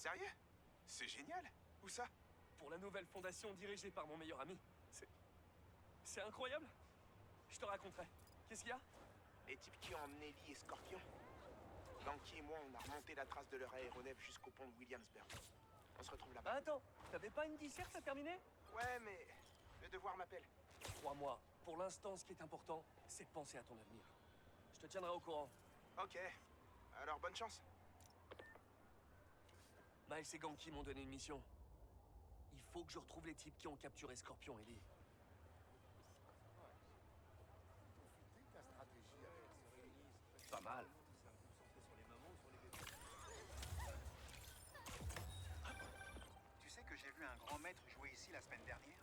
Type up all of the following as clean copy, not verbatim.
Sérieux? C'est génial. Où ça? Pour la nouvelle fondation dirigée par mon meilleur ami. C'est incroyable. Je te raconterai. Qu'est-ce qu'il y a? Les types qui ont emmené Lee et Scorpion. Ganki et moi, on a remonté la trace de leur aéronef jusqu'au pont de Williamsburg. On se retrouve là-bas. Attends, t'avais pas une disserte à terminer? Ouais, mais le devoir m'appelle. Crois-moi, pour l'instant, ce qui est important, c'est de penser à ton avenir. Je te tiendrai au courant. Ok. Alors, bonne chance. Miles et Ganki m'ont donné une mission. Il faut que je retrouve les types qui ont capturé Scorpion et Lee. Pas mal. Tu sais que j'ai vu un grand maître jouer ici la semaine dernière?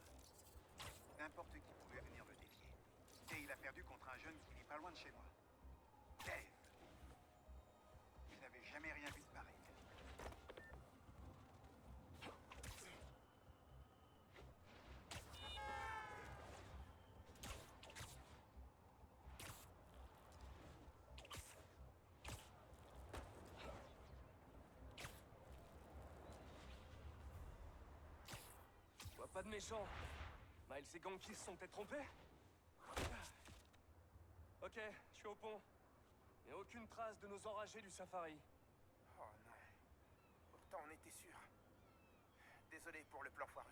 N'importe qui pouvait venir le défier. Et il a perdu contre un jeune qui vit pas loin de chez moi. Dave. Je n'avais jamais rien vu de pareil. Je vois pas de méchants. Miles et Ganki se sont peut-être trompés? Ok, je suis au pont. Et aucune trace de nos enragés du safari. Oh non. Pourtant, on était sûr. Désolé pour le plan foireux.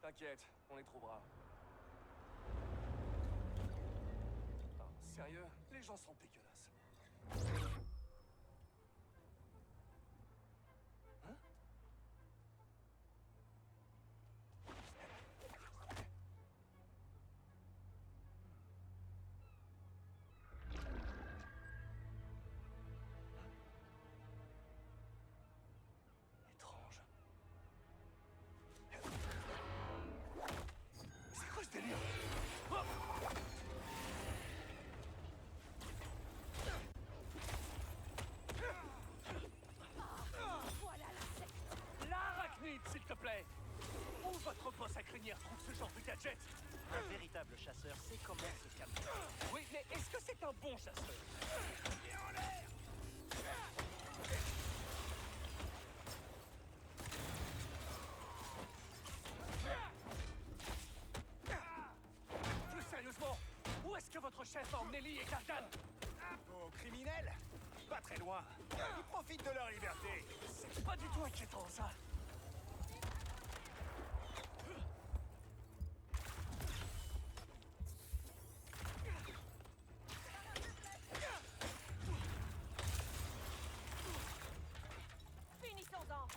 T'inquiète, on les trouvera. Ah, sérieux? Les gens sont dégueulasses. Hein? Étrange. C'est quoi ce délire? Oh! Voilà l'insecte. L'arachnide, s'il te plaît! Où votre boss à crinière trouve ce genre de gadget? Un véritable chasseur sait comment se calmer. Oui, mais est-ce que c'est un bon chasseur? Plus sérieusement, où est-ce que votre chef a emmené Lee et Kargan? Aux criminels? Pas très loin. Ils profitent de leur liberté. C'est pas du tout inquiétant, ça. Finissons-en.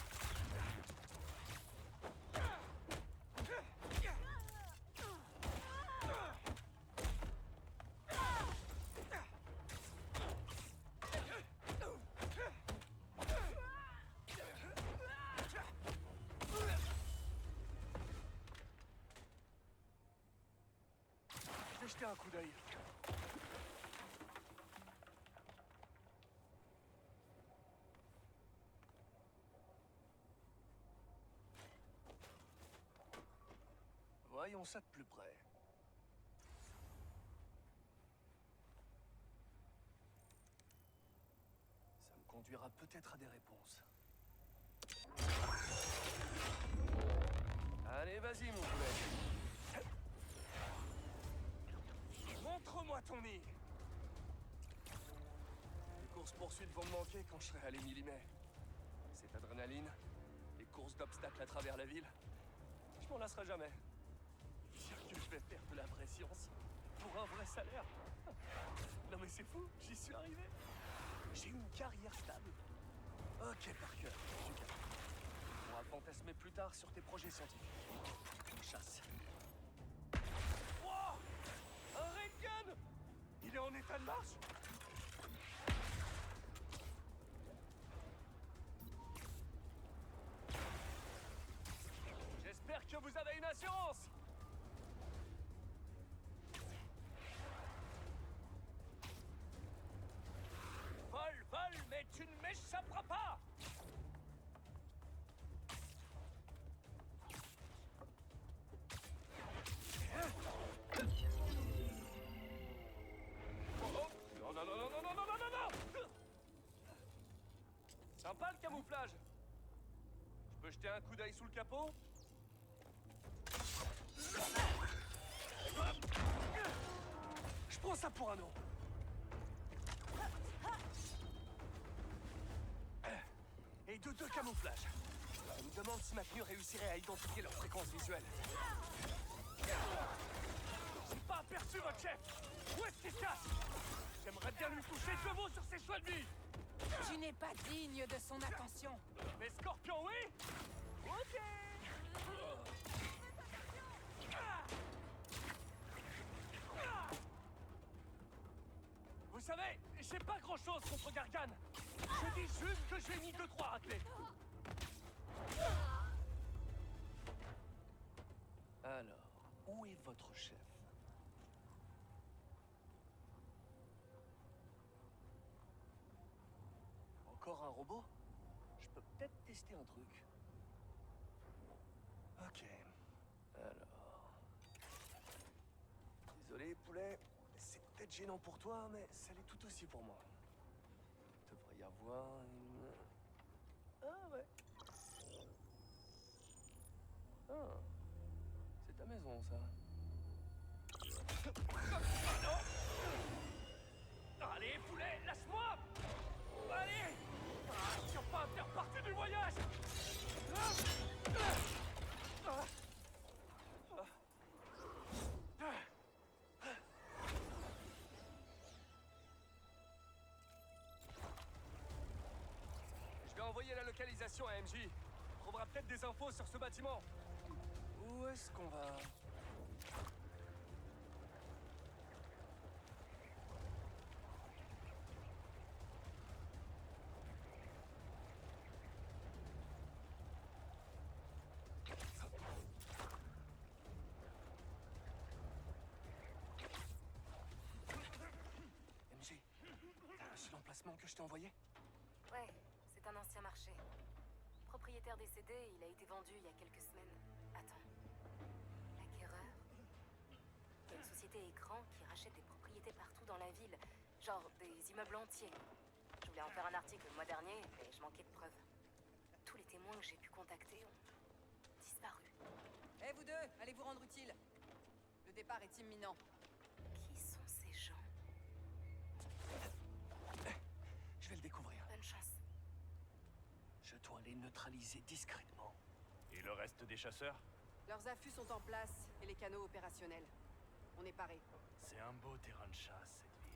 Je vais jeter un coup d'œil. Voyons ça de plus près. Ça me conduira peut-être à des réponses. Allez, vas-y, mon poulet. Montre-moi ton nid. Les courses-poursuites vont me manquer quand je serai à l'Émilie-May. Cette adrénaline, les courses d'obstacles à travers la ville, je m'en lasserai jamais. Dire que je vais faire de la vraie science pour un vrai salaire. Non mais c'est fou, j'y suis arrivé. J'ai une carrière stable. Ok, Parker, super. On va fantasmer plus tard sur tes projets scientifiques. Une chasse. Wow! Un ray gun! Il est en état de marche? J'espère que vous avez une assurance! Vole, vole, mais tu ne m'échapperas pas! Oh, oh. Non, non, non, non, non, non, non, non, non! Sympa le camouflage! veux jeter un coup d'œil sous le capot? Je prends ça pour un non. Et de deux camouflages. Je me demande si ma tenue réussirait à identifier leur fréquence visuelle. J'ai pas aperçu votre chef. Où est-ce qu'il se cache? J'aimerais bien lui toucher deux mots sur ses choix de vie. Tu n'es pas digne de son attention. Mais Scorpion, oui? Ok. Vous savez, j'ai pas grand-chose contre Gargane. Je dis juste que j'ai mis 2-3 raclés. Alors, où est votre chef? Encore un robot? Je peux peut-être tester un truc. Ok. Alors... Désolé, poulet. C'est peut-être gênant pour toi, mais ça l'est tout aussi pour moi. Il devrait y avoir une... Ah ouais. Ah. C'est ta maison, ça. Non. Allez, poulet, lâche-moi. Allez. Tu vas pas à faire partie du voyage. Je vais envoyer la localisation à MJ. On trouvera peut-être des infos sur ce bâtiment. Où est-ce qu'on va? MJ, t'as reçu l'emplacement que je t'ai envoyé? Ouais, c'est un ancien marché. Propriétaire décédé, il a été vendu il y a quelques semaines. Attends. L'acquéreur? Il y a une société écran qui rachète des propriétés partout dans la ville. Genre des immeubles entiers. Je voulais en faire un article le mois dernier, mais je manquais de preuves. Tous les témoins que j'ai pu contacter ont disparu. Eh vous deux, allez vous rendre utile. Le départ est imminent. Qui sont ces gens? Je vais le découvrir. Bonne chance. Je dois les neutraliser discrètement. Et le reste des chasseurs? Leurs affûts sont en place et les canaux opérationnels. On est parés. C'est un beau terrain de chasse, cette ville.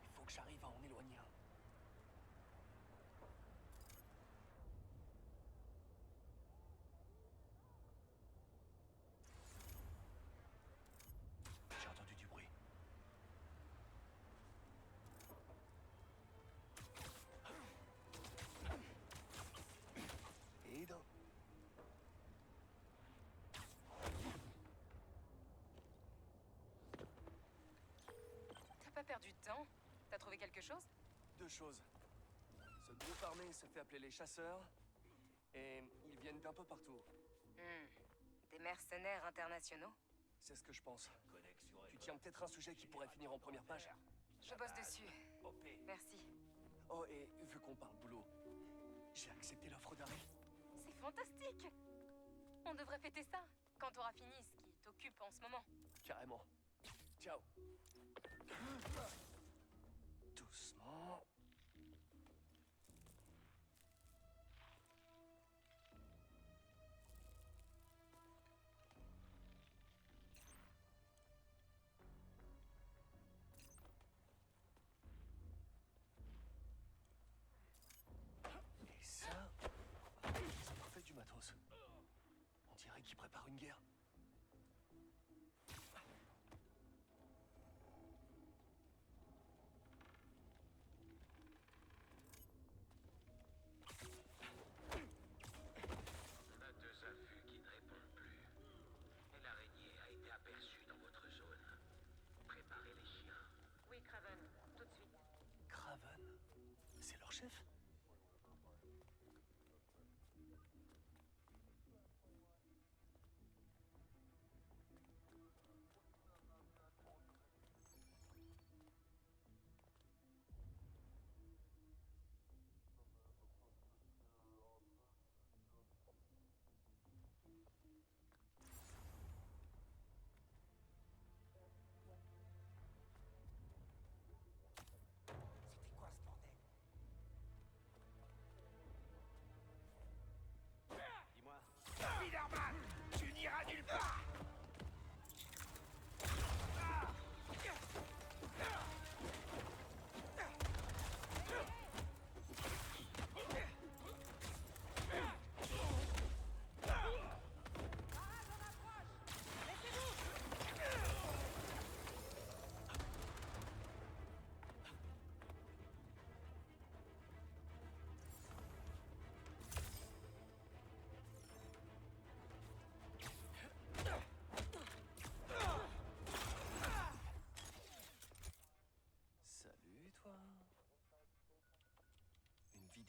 Il faut que j'arrive à en éloigner un. J'ai entendu du bruit. Et dans... T'as pas perdu de temps? T'as trouvé quelque chose? Deux choses. Ce groupe armé se fait appeler les chasseurs, et ils viennent d'un peu partout. Des mercenaires internationaux? C'est ce que je pense. Tu tiens peut-être un sujet qui pourrait finir en première page? Je bosse dessus. Merci. Oh, et vu qu'on parle boulot, j'ai accepté l'offre d'Harry. C'est fantastique! On devrait fêter ça, quand t'auras fini ce qui t'occupe en ce moment. Carrément. Ciao. Doucement. Et ça, ils ont refait du matos. On dirait qu'ils préparent une guerre. On a deux affûts qui ne répondent plus. Et l'araignée a été aperçue dans votre zone. Préparez les chiens. Oui, Craven, tout de suite. Craven, c'est leur chef?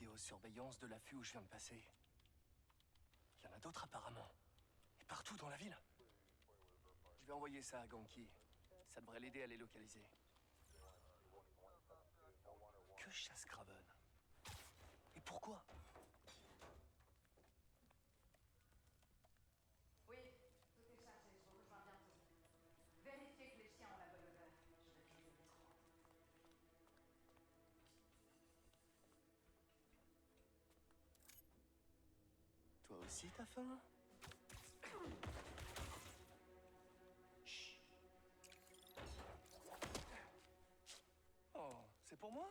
vidéosurveillance de l'affût où je viens de passer. Il y en a d'autres apparemment. Et partout dans la ville. Je vais envoyer ça à Ganki. Ça devrait l'aider à les localiser. Que chasse Craven? Et pourquoi? Oui, tout est chargé, je vous rejoins bientôt. Vérifiez que les chiens ont la bonne odeur. Je vais closer les trois. Toi aussi t'as faim? Chut. Oh, c'est pour moi?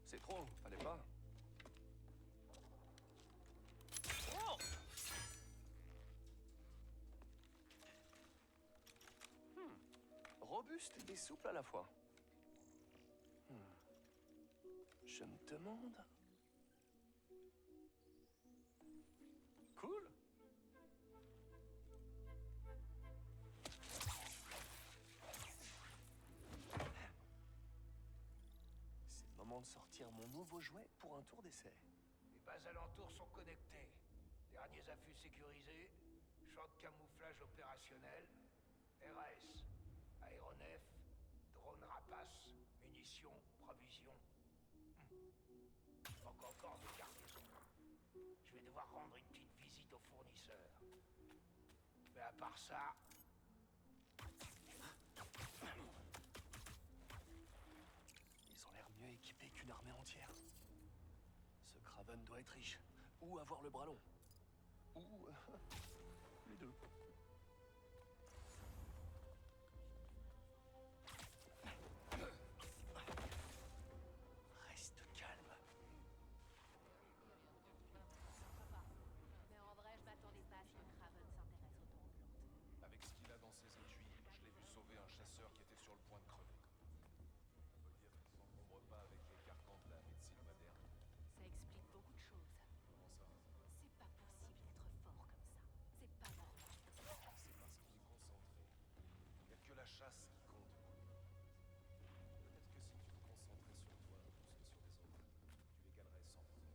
C'est trop, fallait pas. Oh! Robuste et souple à la fois. Je me demande... Cool. C'est le moment de sortir mon nouveau jouet pour un tour d'essai. Les bases alentours sont connectées. Derniers affûts sécurisés, champ de camouflage opérationnel, RAS, aéronef, drone rapace, munitions, provisions. Manque encore de cargaisons. Je vais devoir rendre une petite visite aux fournisseurs. Mais à part ça... Ils ont l'air mieux équipés qu'une armée entière. Ce Craven doit être riche. Ou avoir le bras long. Ou... les deux. Reste calme. Mais en vrai, je m'attendais pas à ce que Craven s'intéresse autant aux plantes. Avec ce qu'il a dans ses étuis, je l'ai vu sauver un chasseur qui était sur le point de crever. On peut dire qu'il s'encombre pas avec les carcans de la médecine moderne. Ça explique beaucoup de choses. Comment ça? C'est pas possible d'être fort comme ça. C'est pas normal. C'est parce qu'il est concentré. Il n'y a que la chasse qui compte. Peut-être que si tu te concentrais sur toi plus que sur les autres, tu les gagnerais sans problème.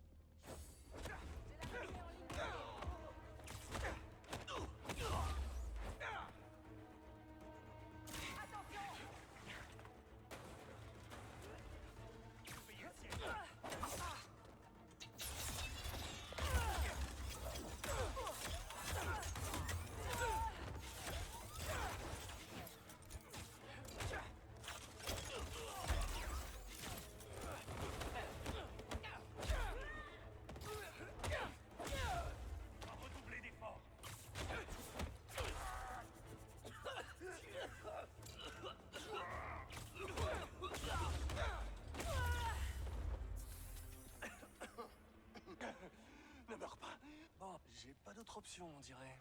Redoubler d'efforts. Ne meurs pas. Bon, j'ai pas d'autre option, on dirait.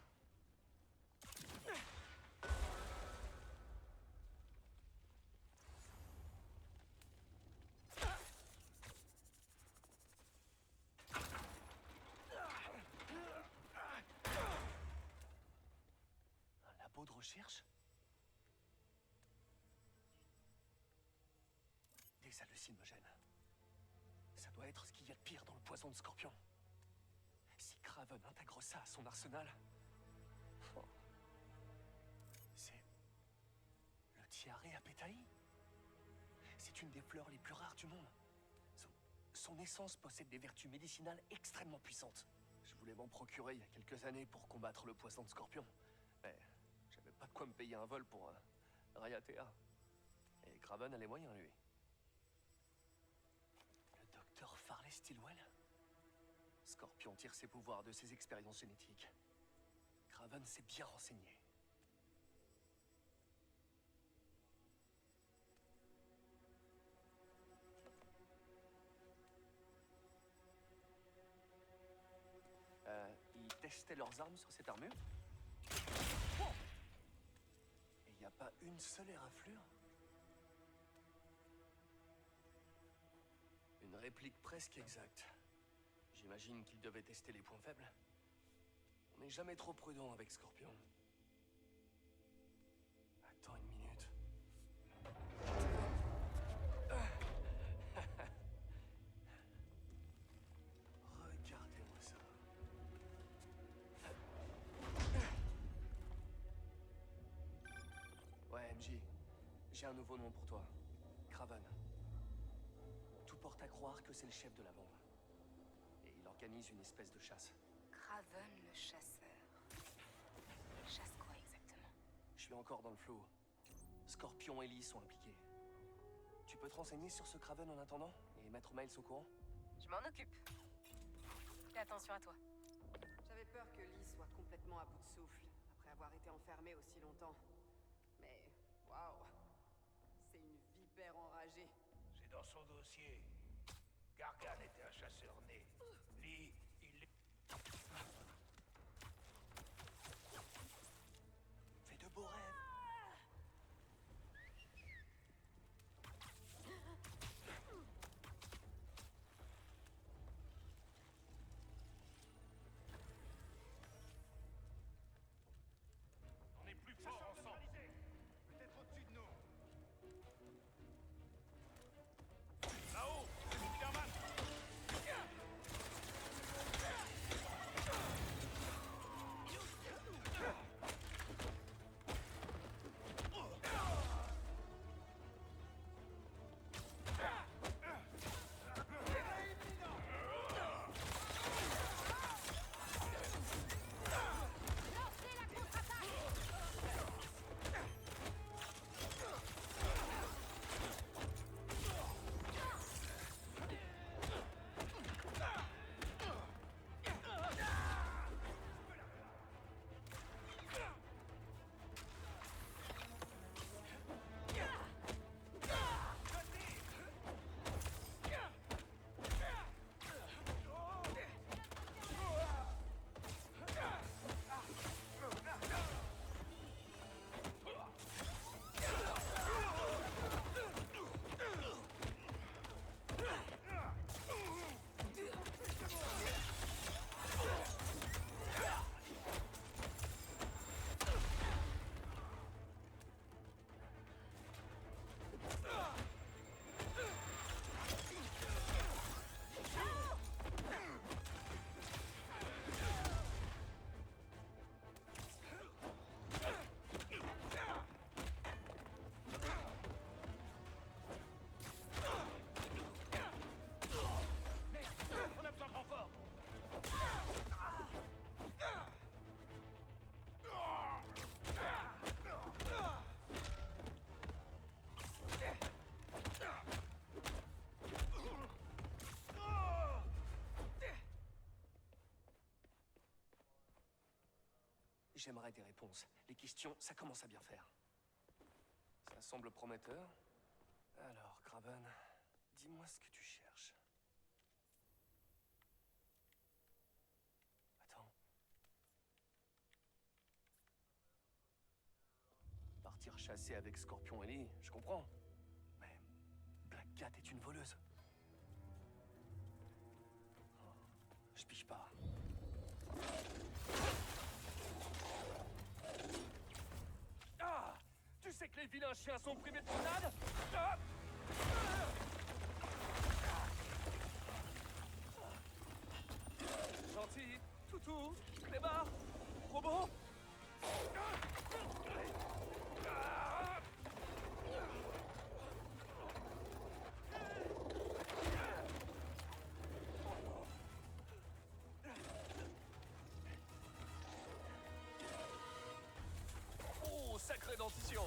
Un labo de recherche? Des hallucinogènes. Ça doit être ce qu'il y a de pire dans le poison de scorpion. Si Craven intègre ça à son arsenal... oh. C'est... le tiare à pétaï? C'est une des fleurs les plus rares du monde. Son essence possède des vertus médicinales extrêmement puissantes. Je voulais m'en procurer il y a quelques années pour combattre le poison de scorpion. Mais j'avais pas de quoi me payer un vol pour Raiatea. Et Craven a les moyens, lui. Le docteur Farley Stillwell? Scorpion tire ses pouvoirs de ses expériences génétiques. Craven s'est bien renseigné. Ils testaient leurs armes sur cette armure? Oh! Et il n'y a pas une seule éraflure? Une réplique presque exacte. J'imagine qu'ils devaient tester les points faibles. On n'est jamais trop prudent avec Scorpion. Attends une minute. J'ai un nouveau nom pour toi. Craven. Tout porte à croire que c'est le chef de la bande. Et il organise une espèce de chasse. Craven le chasseur. Chasse quoi exactement? Je suis encore dans le flou. Scorpion et Lee sont impliqués. Tu peux te renseigner sur ce Craven en attendant? Et mettre Miles au courant? Je m'en occupe. Fais attention à toi. J'avais peur que Lee soit complètement à bout de souffle, après avoir été enfermé aussi longtemps. Mais, waouh, c'est une vipère enragée. C'est dans son dossier. Gargan était un chasseur né. Lee, il l'est. Fais de beaux rêves. On est plus fort ensemble. Peut-être au-dessus de nous. Là-haut, c'est Spider-Man. On a besoin de renfort. J'aimerais des réponses. Les questions, ça commence à bien faire. Ça semble prometteur. Alors, Craven, dis-moi ce que tu cherches. Attends. Partir chasser avec Scorpion et Lee, je comprends. Mais Black Cat est une voleuse. Oh, je pige pas. Ah! Tu sais que les vilains chiens sont privés de grenades? Ah! Gentil, toutou, clébard, robot. Oh, sacrée dentition.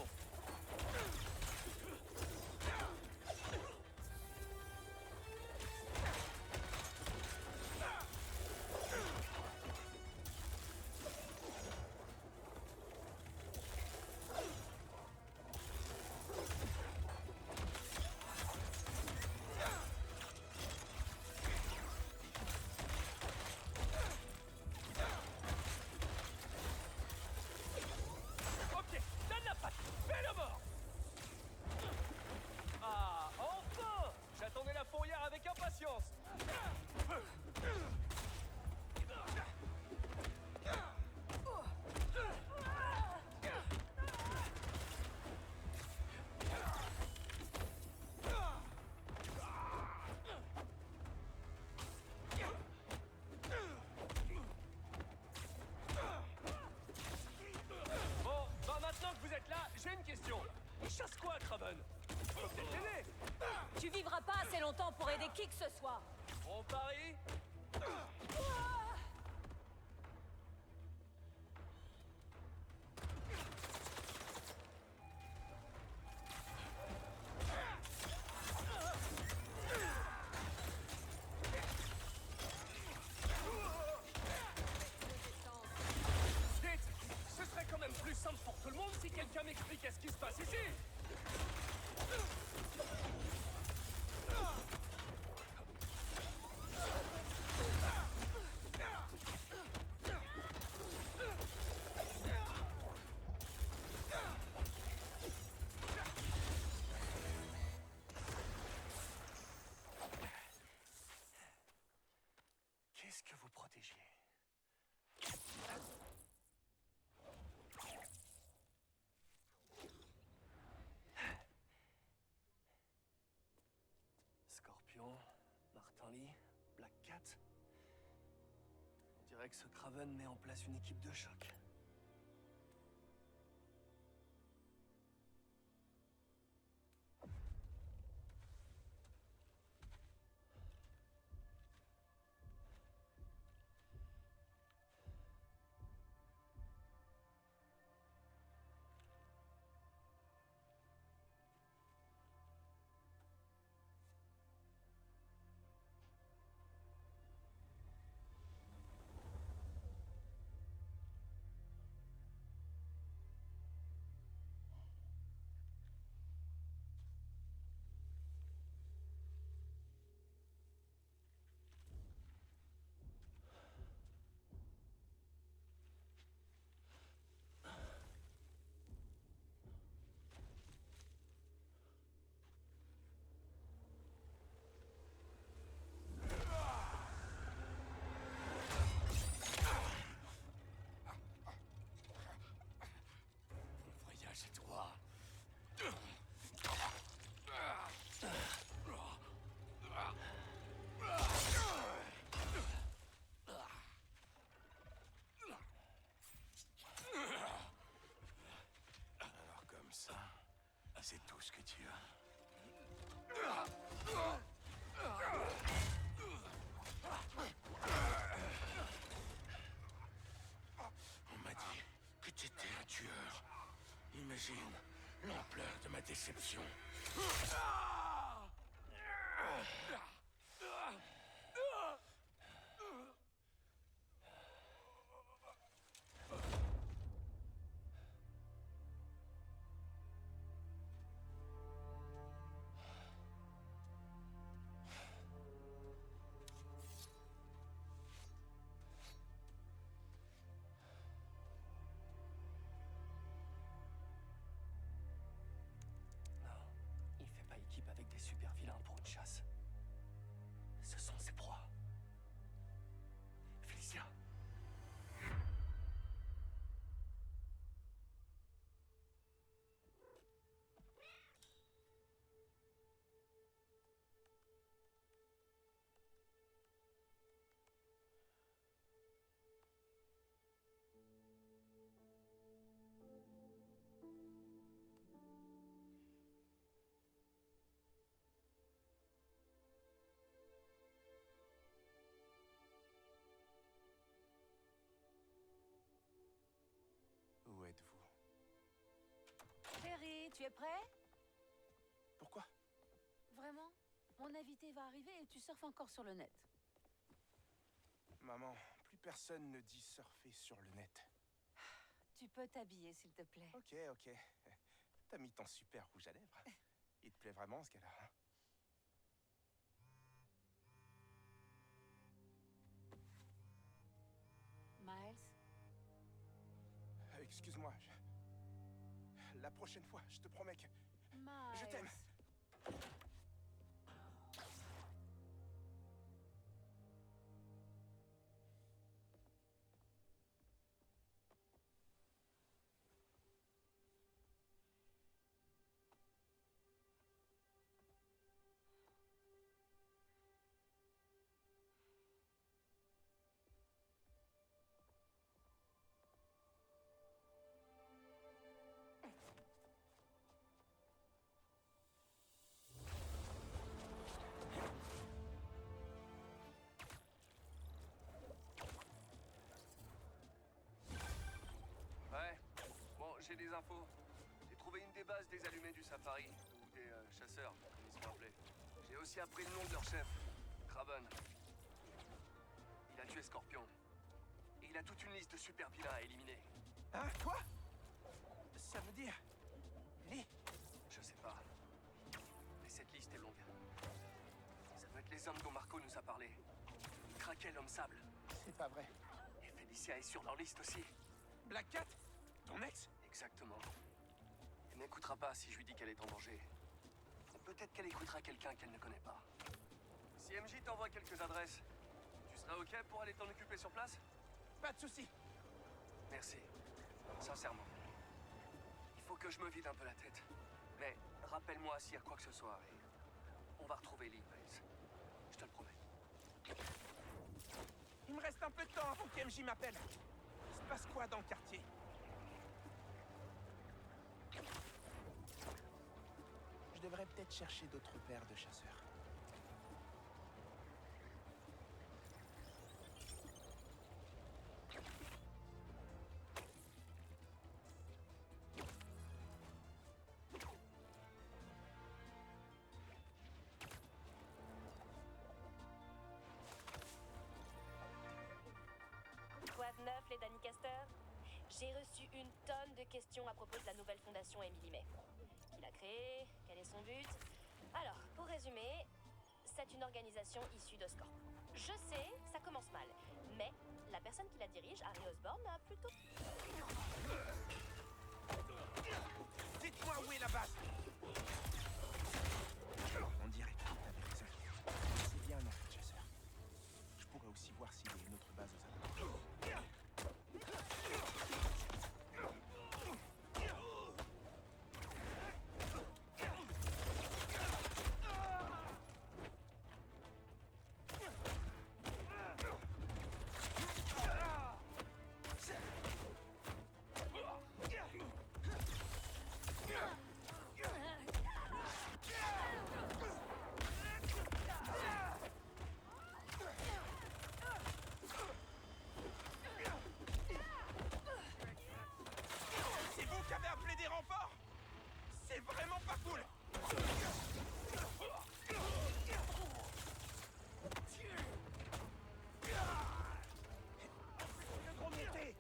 ce soir. On parie? Vite! Ce serait quand même plus simple pour tout le monde si quelqu'un m'expliquait ce qui se passe ici! Qu'est-ce que vous protégez? Scorpion, Martin Lee, Black Cat. On dirait que ce Kraven met en place une équipe de choc. Voyage et toi. Alors comme ça, c'est tout ce que tu as. On m'a dit que tu étais un tueur. Imagine l'ampleur de ma déception. Non, il fait pas équipe avec des super vilains pour une chasse. Ce sont ses proies. Félicia. Où êtes-vous? Perry, tu es prêt? Pourquoi? Vraiment? Mon invité va arriver et tu surfes encore sur le net. Maman, plus personne ne dit surfer sur le net. Tu peux t'habiller, s'il te plaît. Ok, ok. T'as mis ton super rouge à lèvres. Il te plaît vraiment ce gars-là, hein? Miles? Excuse-moi, la prochaine fois, je te promets que... Miles. Je t'aime. des infos. J'ai trouvé une des bases des allumés du safari, ou des chasseurs, comme ils sont appelés. J'ai aussi appris le nom de leur chef, Craven. Il a tué Scorpion. Et il a toute une liste de super vilains à éliminer. Hein? Quoi? Ça veut dire... Lee? Je sais pas. Mais cette liste est longue. Ça doit être les hommes dont Marco nous a parlé. Kraken, l'homme sable. C'est pas vrai. Et Felicia est sur leur liste aussi. Black Cat? Ton ex? Exactement. Elle n'écoutera pas si je lui dis qu'elle est en danger. Peut-être qu'elle écoutera quelqu'un qu'elle ne connaît pas. Si MJ t'envoie quelques adresses, tu seras OK pour aller t'en occuper sur place? Pas de soucis. Merci. Sincèrement. Il faut que je me vide un peu la tête. Mais rappelle-moi s'il y a quoi que ce soit et on va retrouver Lee, Miles. Je te le promets. Il me reste un peu de temps avant qu'MJ m'appelle. Il se passe quoi dans le quartier? Je devrais peut-être chercher d'autres paires de chasseurs. Quoi de neuf, les Danny Caster? J'ai reçu une tonne de questions à propos de la nouvelle fondation Emily May. Qui l'a créée? Quel est son but? Alors, pour résumer, c'est une organisation issue d'Oscorp. Je sais, ça commence mal, mais la personne qui la dirige, Harry Osborn, a plutôt... Dites-moi où est la base? On dirait que t'avais raison. C'est bien un enfant de chasseur. Je pourrais aussi voir s'il y a une autre base aux alentours. C'est vous qui avez appelé des renforts? C'est vraiment pas cool! Le gros monté!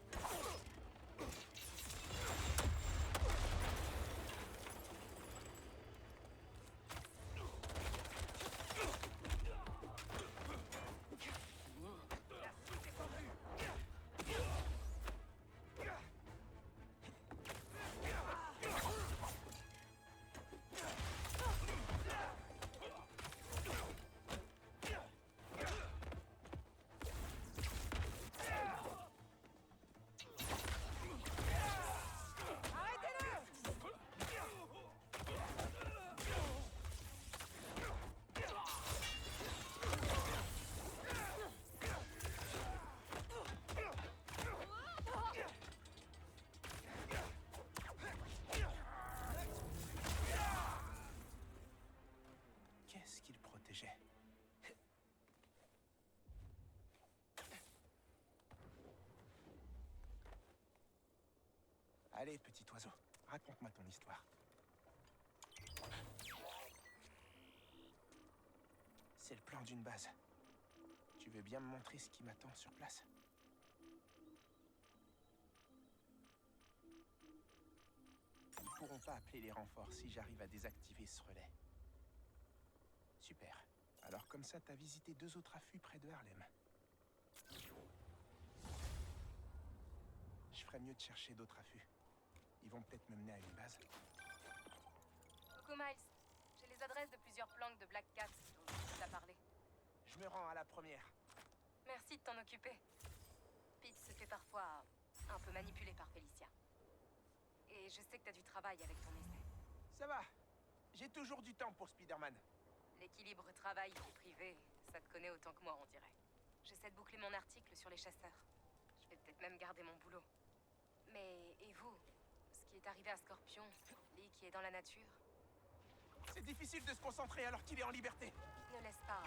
Qu'est-ce qu'il protégeait? Allez, petit oiseau, raconte-moi ton histoire. C'est le plan d'une base. Tu veux bien me montrer ce qui m'attend sur place? Ils ne pourront pas appeler les renforts si j'arrive à désactiver ce relais. Super. Alors comme ça, t'as visité 2 autres affûts près de Harlem. Je ferais mieux de chercher d'autres affûts. Ils vont peut-être me mener à une base. Coucou Miles, j'ai les adresses de plusieurs planques de Black Cat dont tu as parlé. Je me rends à la première. Merci de t'en occuper. Pete se fait parfois un peu manipuler par Felicia. Et je sais que t'as du travail avec ton essai. Ça va. J'ai toujours du temps pour Spider-Man. L'équilibre travail-vie privée, ça te connaît autant que moi, on dirait. J'essaie de boucler mon article sur les chasseurs. Je vais peut-être même garder mon boulot. Mais, et vous? Ce qui est arrivé à Scorpion, Lee qui est dans la nature? C'est difficile de se concentrer alors qu'il est en liberté. Ne laisse pas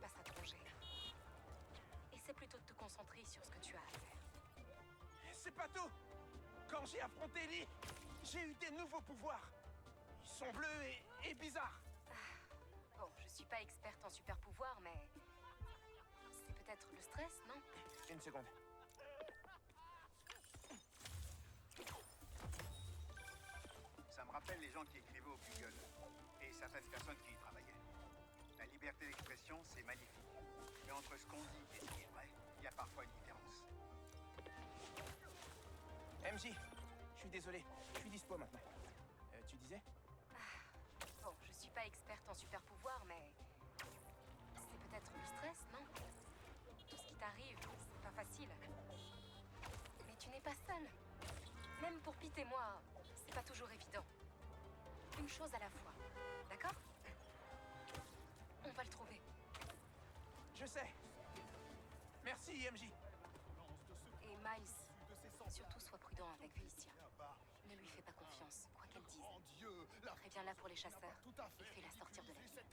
ça te ronger. Essaie plutôt de te concentrer sur ce que tu as à faire. C'est pas tout. Quand j'ai affronté Lee, j'ai eu des nouveaux pouvoirs. Ils sont bleus et bizarres. Bon, je suis pas experte en super pouvoirs, mais... C'est peut-être le stress, non? Une seconde. Ça me rappelle les gens qui écrivaient au Google et certaines personnes qui y travaillaient. La liberté d'expression, c'est magnifique. Mais entre ce qu'on dit et ce qui est vrai, il y a parfois une différence. MJ, je suis désolé. Je suis dispo maintenant. Tu disais? Bon, je suis pas experte en super pouvoirs, mais... C'est peut-être le stress, non? Tout ce qui t'arrive, c'est pas facile. Mais tu n'es pas seul. Même pour Pete et moi, c'est pas toujours évident. Une chose à la fois, d'accord? On va le trouver. Je sais. Merci, MJ. Et Miles, surtout sois prudent avec Félicia. Ne lui fais pas confiance, quoi qu'elle dise. Préviens-la pour les chasseurs et fais-la sortir de la ville.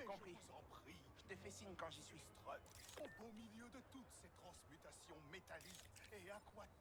Compris. Je te fais signe quand j'y suis. Au beau milieu de toutes ces transmutations métalliques et aquatiques.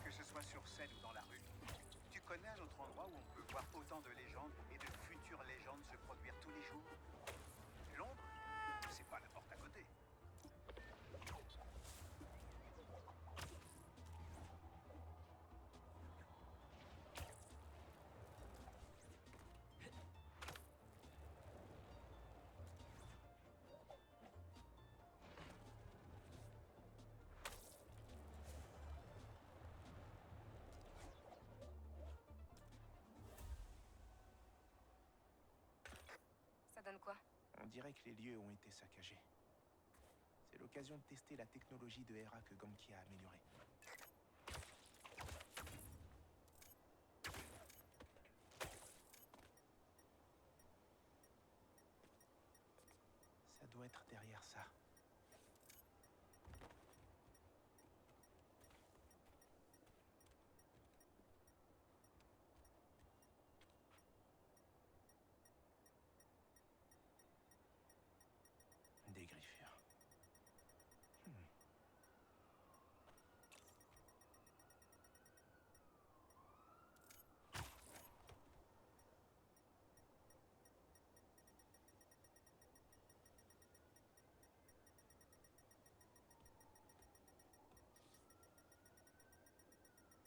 Que ce soit sur scène ou dans la rue, tu connais un autre endroit où on peut voir autant de légendes et de futures légendes se produire tous les jours? Londres? C'est pas la porte à côté. Ça donne quoi? On dirait que les lieux ont été saccagés. C'est l'occasion de tester la technologie de Hera que Gamki a améliorée. Ça doit être derrière ça. Des griffures.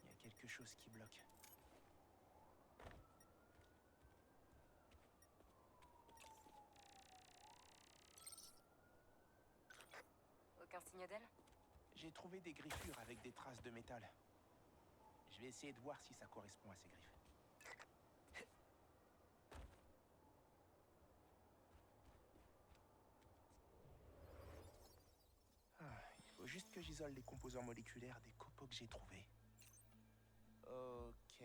Il y a quelque chose qui bloque. Aucun signe d'elle? J'ai trouvé des griffures avec des traces de métal. Je vais essayer de voir si ça correspond à ces griffes. Il faut juste que j'isole les composants moléculaires des copeaux que j'ai trouvés. Ok.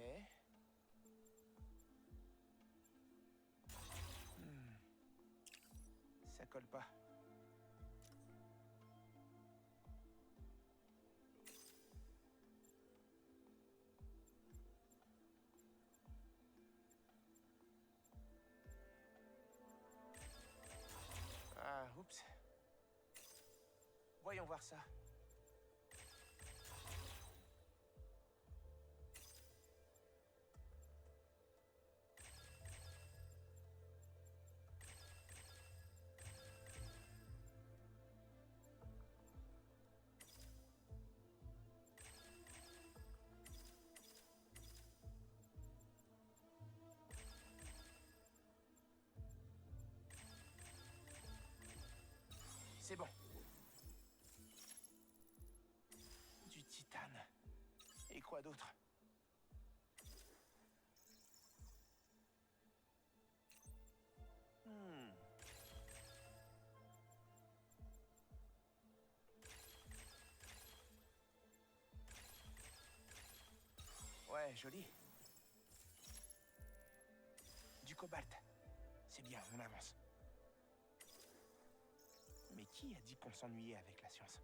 Ça colle pas. Ah, oups. Voyons voir ça. C'est bon. Du titane. Et quoi d'autre? Ouais, joli. Du cobalt. C'est bien, on avance. Mais qui a dit qu'on s'ennuyait avec la science?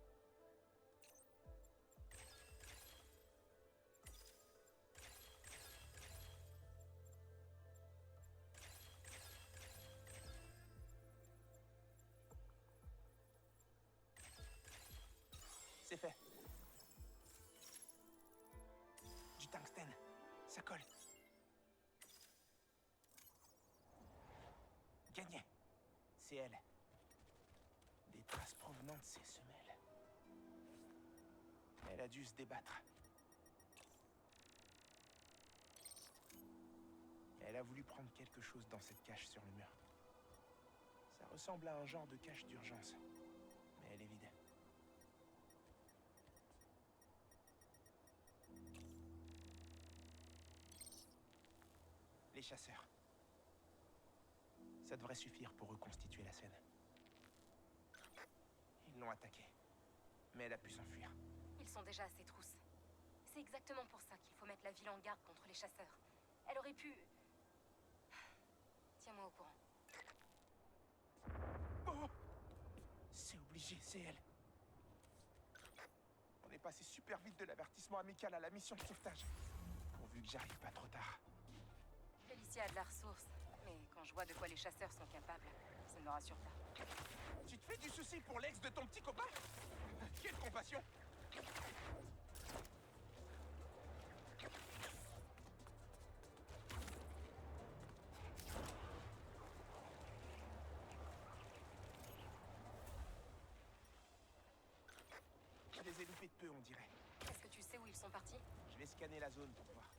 C'est fait. Du tungstène. Ça colle. Gagné. C'est elle. Des traces provenant de ses semelles. Elle a dû se débattre. Elle a voulu prendre quelque chose dans cette cache sur le mur. Ça ressemble à un genre de cache d'urgence. Mais elle est vide. Les chasseurs. Ça devrait suffire pour reconstituer la scène. Ils l'ont attaquée. Mais elle a pu s'enfuir. Ils sont déjà à ses trousses. C'est exactement pour ça qu'il faut mettre la ville en garde contre les chasseurs. Elle aurait pu... Tiens-moi au courant. Oh! C'est obligé, c'est elle. On est passé super vite de l'avertissement amical à la mission de sauvetage. Pourvu que j'arrive pas trop tard. Félicia a de la ressource, mais quand je vois de quoi les chasseurs sont capables, ça ne me rassure pas. Tu te fais du souci pour l'ex de ton petit copain? Quelle compassion! Je les ai loupés de peu, on dirait. Est-ce que tu sais où ils sont partis? Je vais scanner la zone pour voir.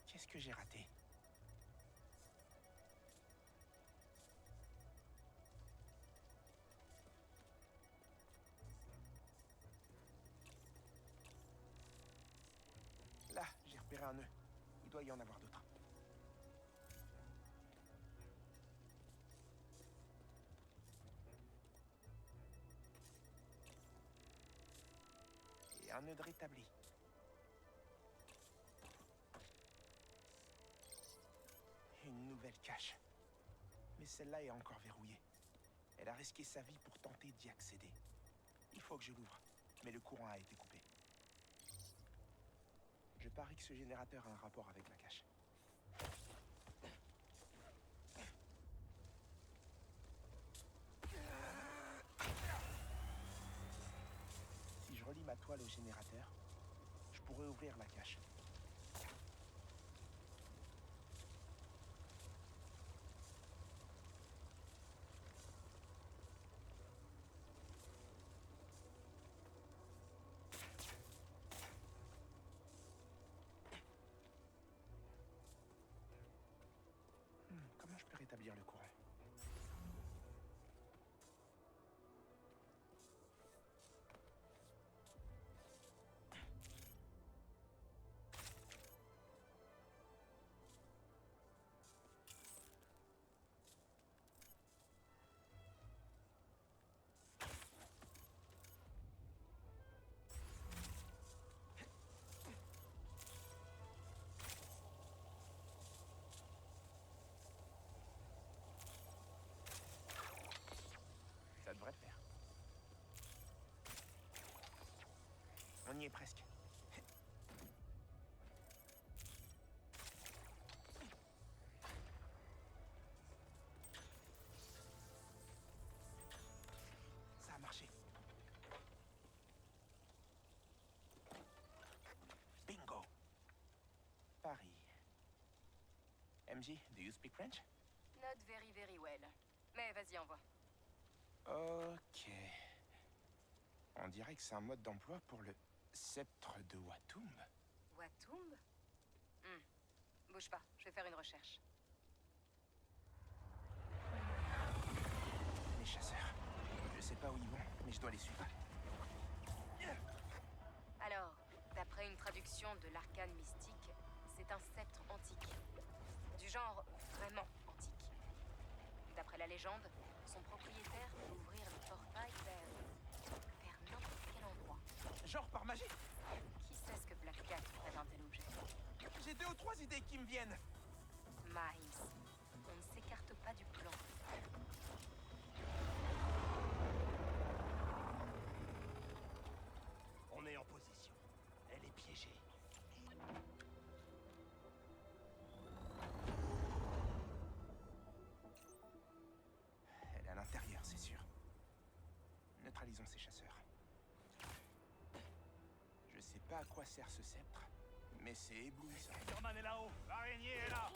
Qu'est-ce que j'ai raté? Là, j'ai repéré un nœud. Il doit y en avoir d'autres. Et un nœud de rétabli. Une nouvelle cache. Mais celle-là est encore verrouillée. Elle a risqué sa vie pour tenter d'y accéder. Il faut que je l'ouvre, mais le courant a été coupé. Je parie que ce générateur a un rapport avec la cache. Si je relie ma toile au générateur, je pourrais ouvrir la cache. Comment je peux rétablir le courant? Ça devrait le faire. On y est presque. Ça a marché. Bingo. Paris. MJ, do you speak French? Not very, very well. Mais vas-y, envoie. Ok. On dirait que c'est un mode d'emploi pour le sceptre de Watumb. Watumb? Bouge pas, je vais faire une recherche. Les chasseurs. Je sais pas où ils vont, mais je dois les suivre. Alors, d'après une traduction de l'arcane mystique, c'est un sceptre antique. Du genre vraiment antique. D'après la légende, son propriétaire peut ouvrir le portail vers n'importe quel endroit. Genre par magie. Qui sait ce que Black Cat ferait d'un tel objet? J'ai 2 ou 3 idées qui me viennent. Miles, on ne s'écarte pas du plan. On est en position. Elle est piégée. Elle est à l'intérieur, c'est sûr. Neutralisons ces chasseurs. Je sais pas à quoi sert ce sceptre, mais c'est éblouissant. Superman est là-haut. L'araignée est là.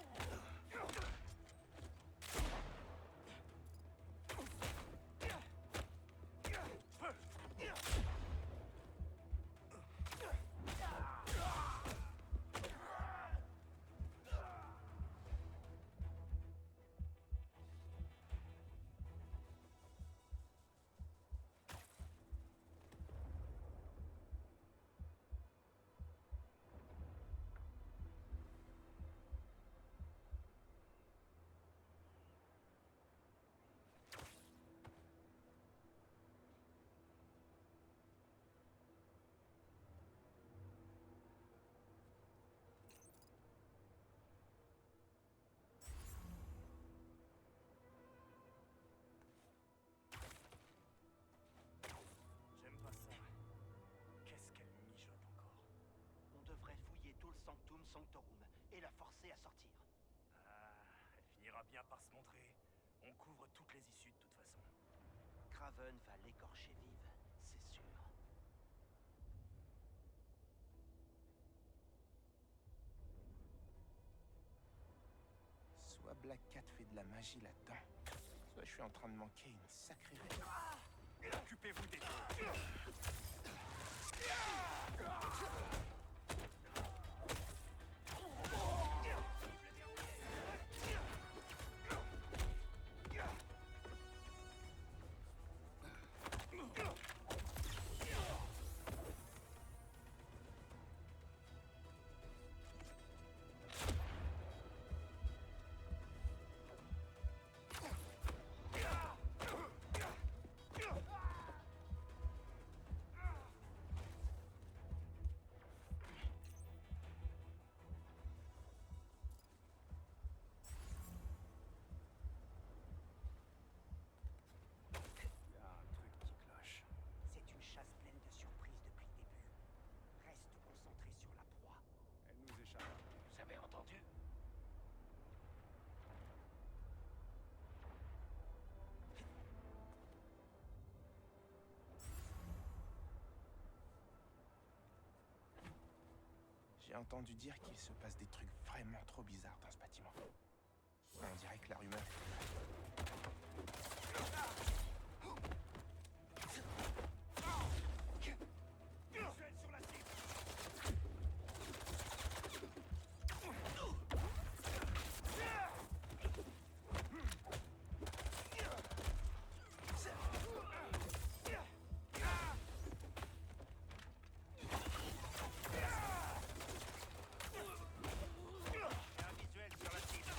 J'aime pas ça. Qu'est-ce qu'elle mijote encore? On devrait fouiller tout le Sanctum Sanctorum et la forcer à sortir. Ah, elle finira bien par se montrer. On couvre toutes les issues de toute façon. Craven va l'écorcher vive, c'est sûr. Soit Black Cat fait de la magie là-dedans, soit je suis en train de manquer une sacrée raison. Occupez-vous des deux. Il y a un truc qui cloche. C'est une chasse pleine de surprises depuis le début. Reste concentré sur la proie. Elle nous échappe. Vous avez entendu? J'ai entendu dire qu'il se passe des trucs vraiment trop bizarres dans ce bâtiment. On dirait que la rumeur est vraie. Visuel sur la cible. J'ai un visuel sur la cible.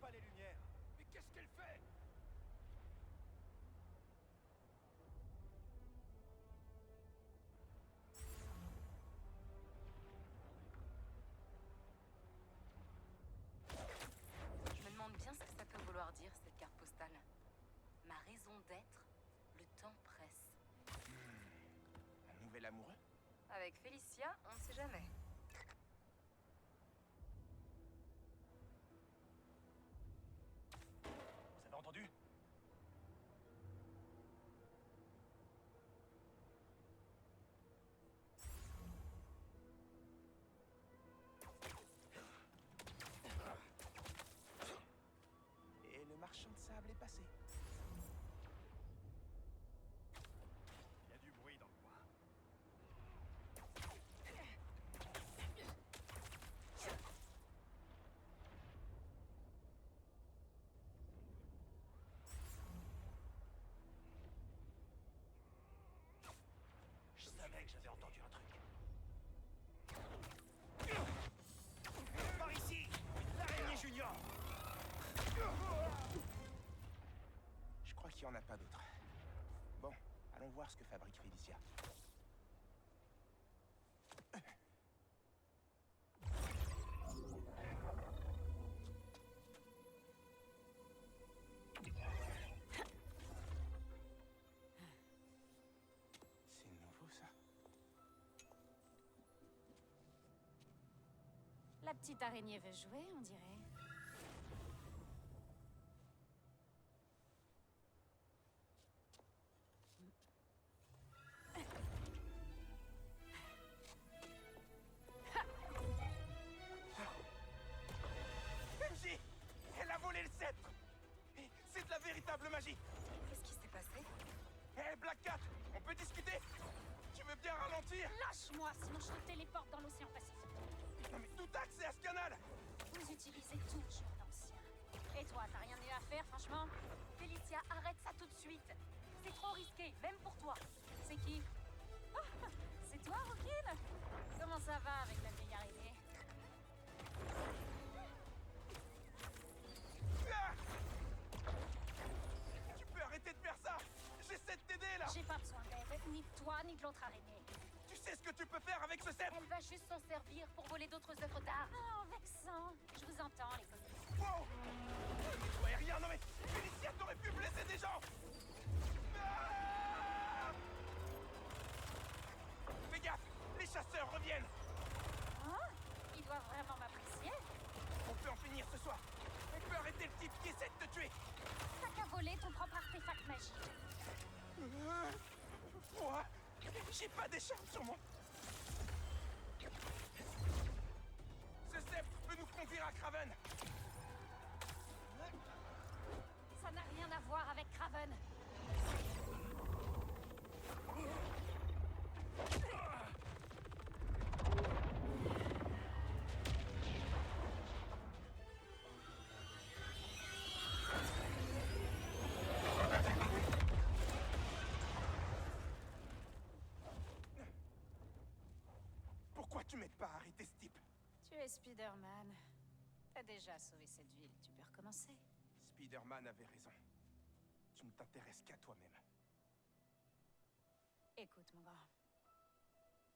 pas les lumières. Mais qu'est-ce qu'elle fait? Je me demande bien ce que ça peut vouloir dire, cette carte postale. Ma raison d'être, le temps presse. Un nouvel amoureux? Avec Félicia, on ne sait jamais. Vous avez entendu? Et le marchand de sable est passé. Il y a du bruit dans le coin. Je savais que j'avais entendu un truc. Par ici, l'araignée junior. Je crois qu'il n'y en a pas d'autres. Bon, allons voir ce que fabrique Félicia. C'est nouveau, ça. La petite araignée veut jouer, on dirait. MJ! Elle a volé le sceptre! Et c'est de la véritable magie! Qu'est-ce qui s'est passé? Hé, Black Cat! On peut discuter? Tu veux bien ralentir? Lâche-moi, sinon je te téléporte dans l'océan Pacifique. Non mais tout accès à ce canal! Vous utilisez toujours l'ancien. Et toi, t'as rien eu à faire, franchement? Félicia, arrête ça tout de suite. C'est trop risqué, même pour toi. C'est qui? Ah, c'est toi, Rookin? Comment ça va avec la vieille araignée? Ah! Tu peux arrêter de faire ça! J'essaie de t'aider là! J'ai pas besoin d'aide, ni de toi, ni de l'autre araignée. Tu sais ce que tu peux faire avec ce sceptre? Elle va juste s'en servir pour voler d'autres œuvres d'art. Oh, vexant. Je vous entends, les copains. Wow! Je voyais rien, non mais Félicia t'aurait pu blesser des gens! Ah! Fais gaffe! Les chasseurs reviennent! Hein? Ils doivent vraiment m'apprécier. On peut en finir ce soir! On peut arrêter le type qui essaie de te tuer! T'as qu'à voler ton propre artefact magique. Moi? J'ai pas d'écharpe sur moi! Ce sceptre peut nous conduire à Craven! Ça n'a rien à voir avec Craven. Pourquoi tu m'aides pas à arrêter ce type? Tu es Spider-Man. T'as déjà sauvé cette ville, tu peux recommencer. Spider-Man avait raison. Tu ne t'intéresses qu'à toi-même. Écoute, mon grand.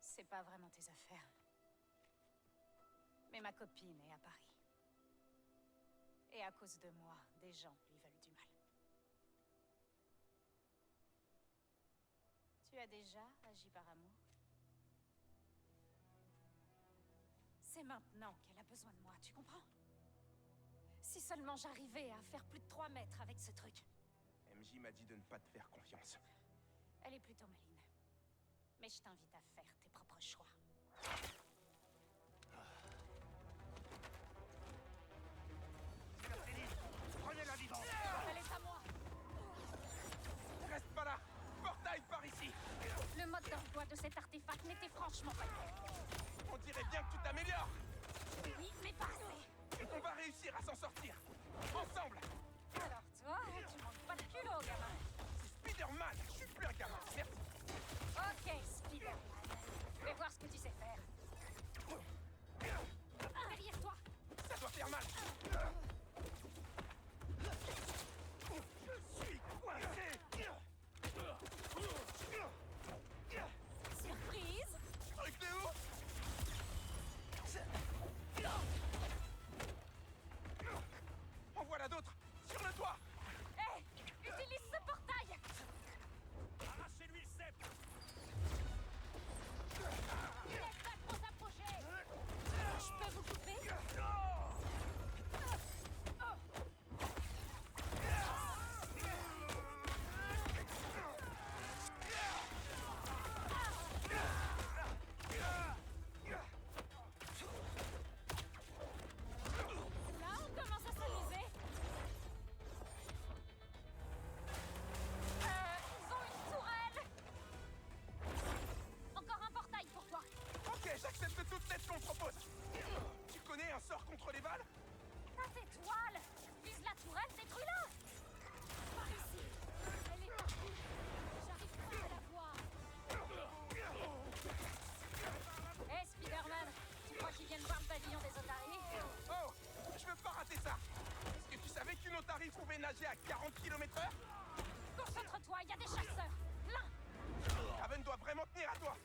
C'est pas vraiment tes affaires. Mais ma copine est à Paris. Et à cause de moi, des gens lui veulent du mal. Tu as déjà agi par amour? C'est maintenant qu'elle a besoin de moi, tu comprends? Si seulement j'arrivais à faire plus de 3 mètres avec ce truc. MJ m'a dit de ne pas te faire confiance. Elle est plutôt maline. Mais je t'invite à faire tes propres choix. Prenez-la vivante. Elle est à moi! Reste pas là! Portail par ici! Le mode d'emploi de cet artefact n'était franchement pas clair. On dirait bien que tu t'améliores! Oui, mais pas assez. On va réussir à s'en sortir! Ensemble! Alors toi, tu manques pas de culot, gamin. C'est Spider-Man! Je suis plus un gamin! Merci! Ok, Spider-Man. Fais voir ce que tu sais faire. pouvait nager à 40 km/h? Concentre-toi, il y a des chasseurs. Là, Raven doit vraiment tenir à toi.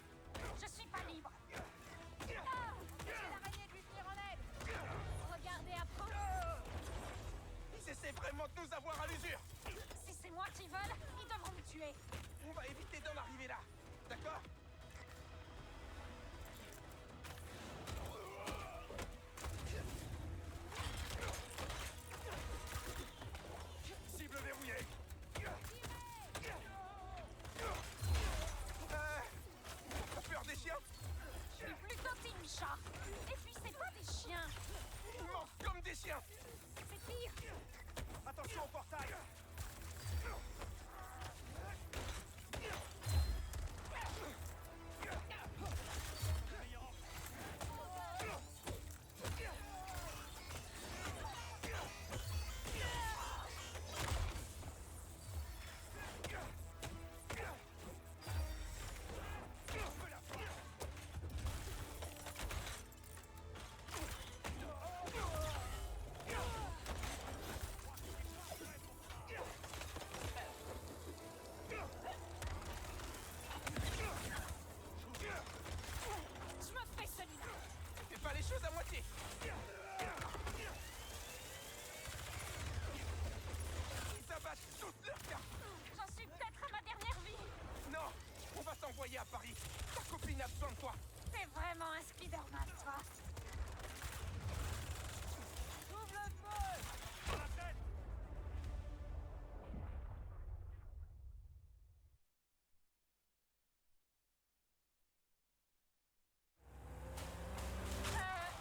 je suis pas libre. J'ai l'araignée de lui venir en aide. Regardez à prendre. Ils essaient vraiment de nous avoir à l'usure. Si c'est moi qui veulent, ils devront me tuer. On va éviter d'en arriver là. D'accord? Cible verrouillée. T'as peur des chiens? Je suis plutôt team chat. Et puis c'est pas des chiens. Ils mangent comme des chiens. C'est pire. Attention au portail. Je me fais celui-là. Fais pas les choses à moitié. Ils abattent toutes leurs cartes. J'en suis peut-être à ma dernière vie. Non, on va t'envoyer à Paris. Ta copine a besoin de toi. T'es vraiment un Spider-Man, toi. Ouvre le feu. Dans la tête.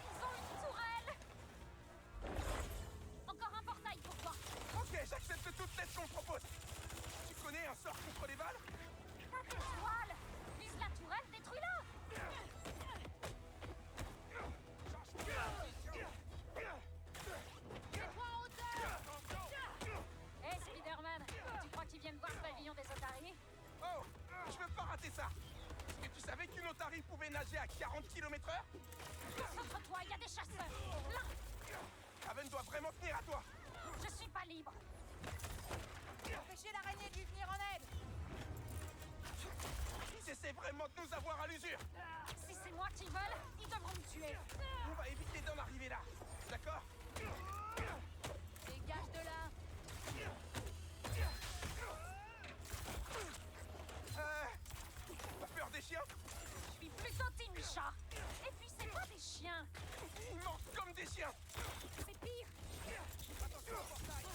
Ils ont une tourelle. Encore un portail pour toi. Ok, j'accepte toute l'aide qu'on me propose. Tu connais un sort contre les balles? T'as des toiles. Vise la tourelle, détruis-la. Hé, Spider-Man, tu crois qu'ils viennent voir le pavillon des otaries? Oh, je veux pas rater ça. Est-ce que tu savais qu'une otarie pouvait nager à 40 km/h? Concentre-toi, il y a des chasseurs. Là, Raven doit vraiment tenir à toi. je suis pas libre. Empêchez l'araignée de lui venir en aide. Ils essaient vraiment de nous avoir à l'usure. Si c'est moi qui veulent, ils devront me tuer. On va éviter d'en arriver là. D'accord? Dégage de là. T'as peur des chiens? Je suis plutôt team chat. Et puis c'est pas des chiens. Ils mangent comme des chiens. C'est pire. Attention au portail.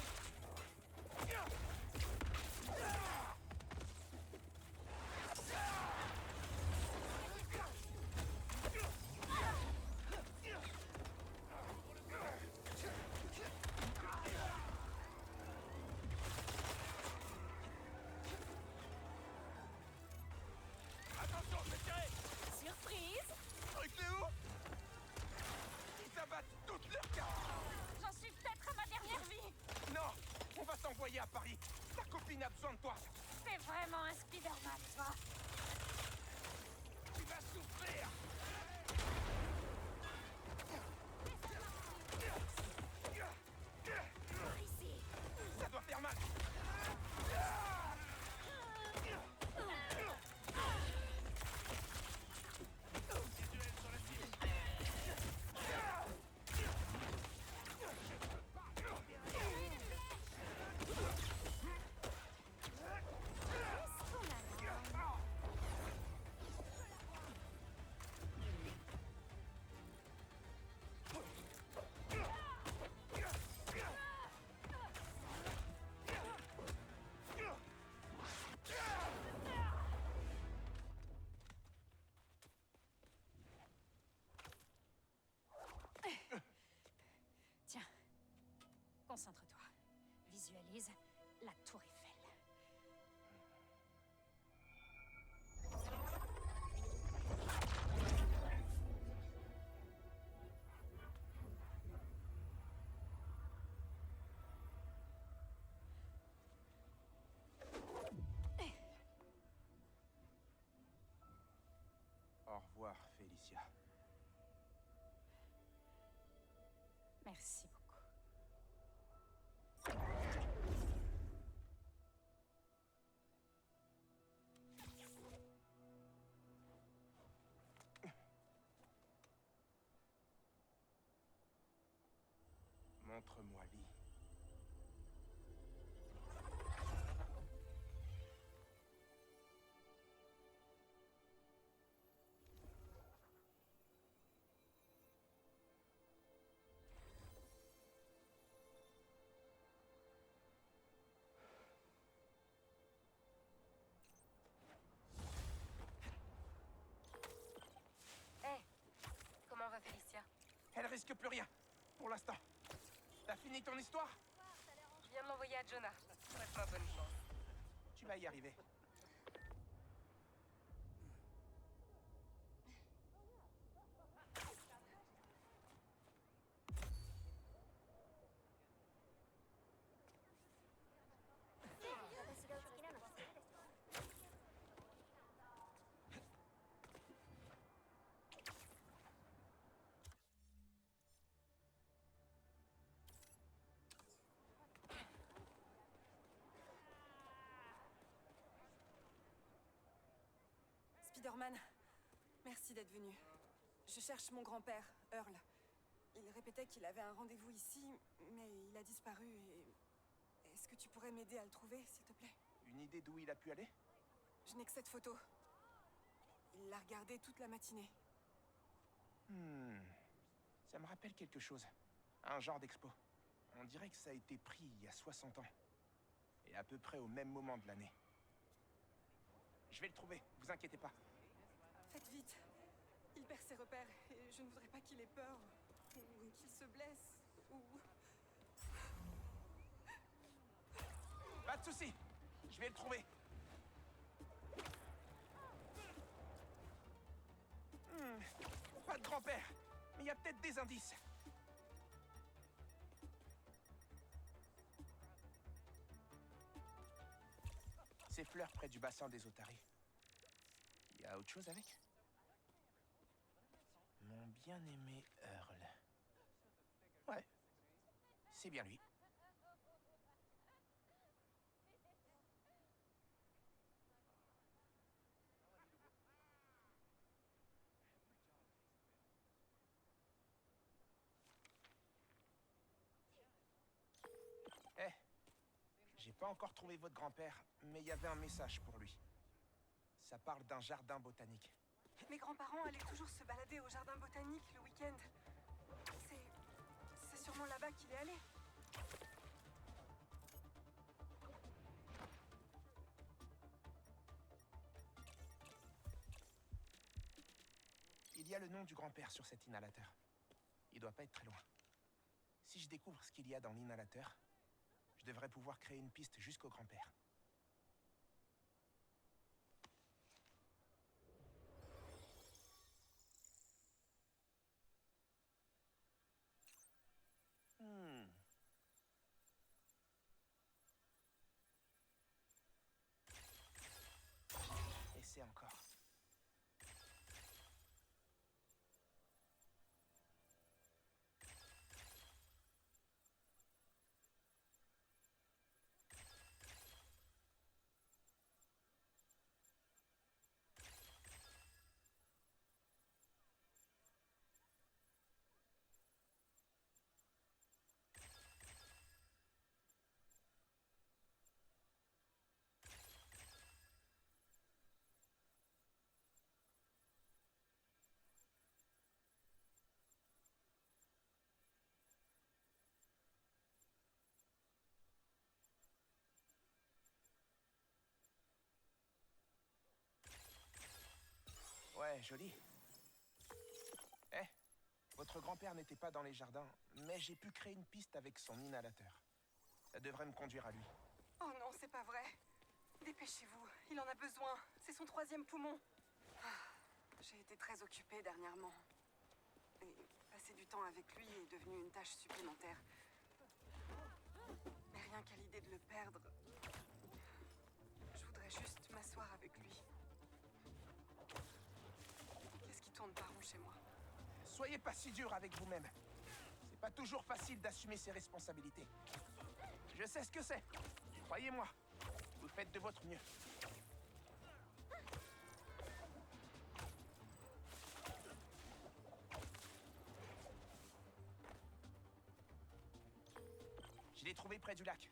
Attention, je vais tirer. Surprise. Truc de où? Ils abattent toutes leurs cartes. J'en suis peut-être à ma dernière vie. Non, on va t'envoyer à Paris. Ta copine a besoin de toi. T'es vraiment un Spider-Man, toi. Tu vas souffrir. Par ici. Ça doit faire mal. Visuel sur la cible. Qu'est-ce qu'on a là? Tiens, concentre-toi. Visualise la tour Eiffel. Au revoir, Félicia. Merci beaucoup. Montre-moi Lee. Hé, comment va Félicia? Elle risque plus rien, pour l'instant. T'as fini ton histoire? Je viens de l'envoyer à Jonah. Souhaite-moi bonne chance. Tu vas y arriver. Spider-Man, merci d'être venu. Je cherche mon grand-père, Earl. Il répétait qu'il avait un rendez-vous ici, mais il a disparu et... Est-ce que tu pourrais m'aider à le trouver, s'il te plaît? Une idée d'où il a pu aller? Je n'ai que cette photo. Il l'a regardée toute la matinée. Ça me rappelle quelque chose. Un genre d'expo. On dirait que ça a été pris il y a 60 ans. Et à peu près au même moment de l'année. Je vais le trouver, vous inquiétez pas. Faites vite. Il perd ses repères et je ne voudrais pas qu'il ait peur. Ou qu'il se blesse. Ou... Pas de soucis, je vais le trouver. Pas de grand-père, mais il y a peut-être des indices. Ces fleurs près du bassin des otaries. Il y a autre chose avec? Mon bien-aimé Earl. Ouais, c'est bien lui. J'ai pas encore trouvé votre grand-père, mais il y avait un message pour lui. Ça parle d'un jardin botanique. Mes grands-parents allaient toujours se balader au jardin botanique le week-end. C'est sûrement là-bas qu'il est allé. Il y a le nom du grand-père sur cet inhalateur. Il doit pas être très loin. Si je découvre ce qu'il y a dans l'inhalateur, je devrais pouvoir créer une piste jusqu'au grand-père. Essaie encore. Ouais, joli. Votre grand-père n'était pas dans les jardins, mais j'ai pu créer une piste avec son inhalateur. Ça devrait me conduire à lui. Oh non, c'est pas vrai. Dépêchez-vous, il en a besoin. C'est son 3e poumon. J'ai été très occupée dernièrement. Et passer du temps avec lui est devenu une tâche supplémentaire. Mais rien qu'à l'idée de le perdre, je voudrais juste m'asseoir avec lui. Qu'est-ce qui tourne pas rond chez moi? Soyez pas si dur avec vous-même. C'est pas toujours facile d'assumer ses responsabilités. Je sais ce que c'est. Croyez-moi, vous faites de votre mieux. l'ai trouvé près du lac.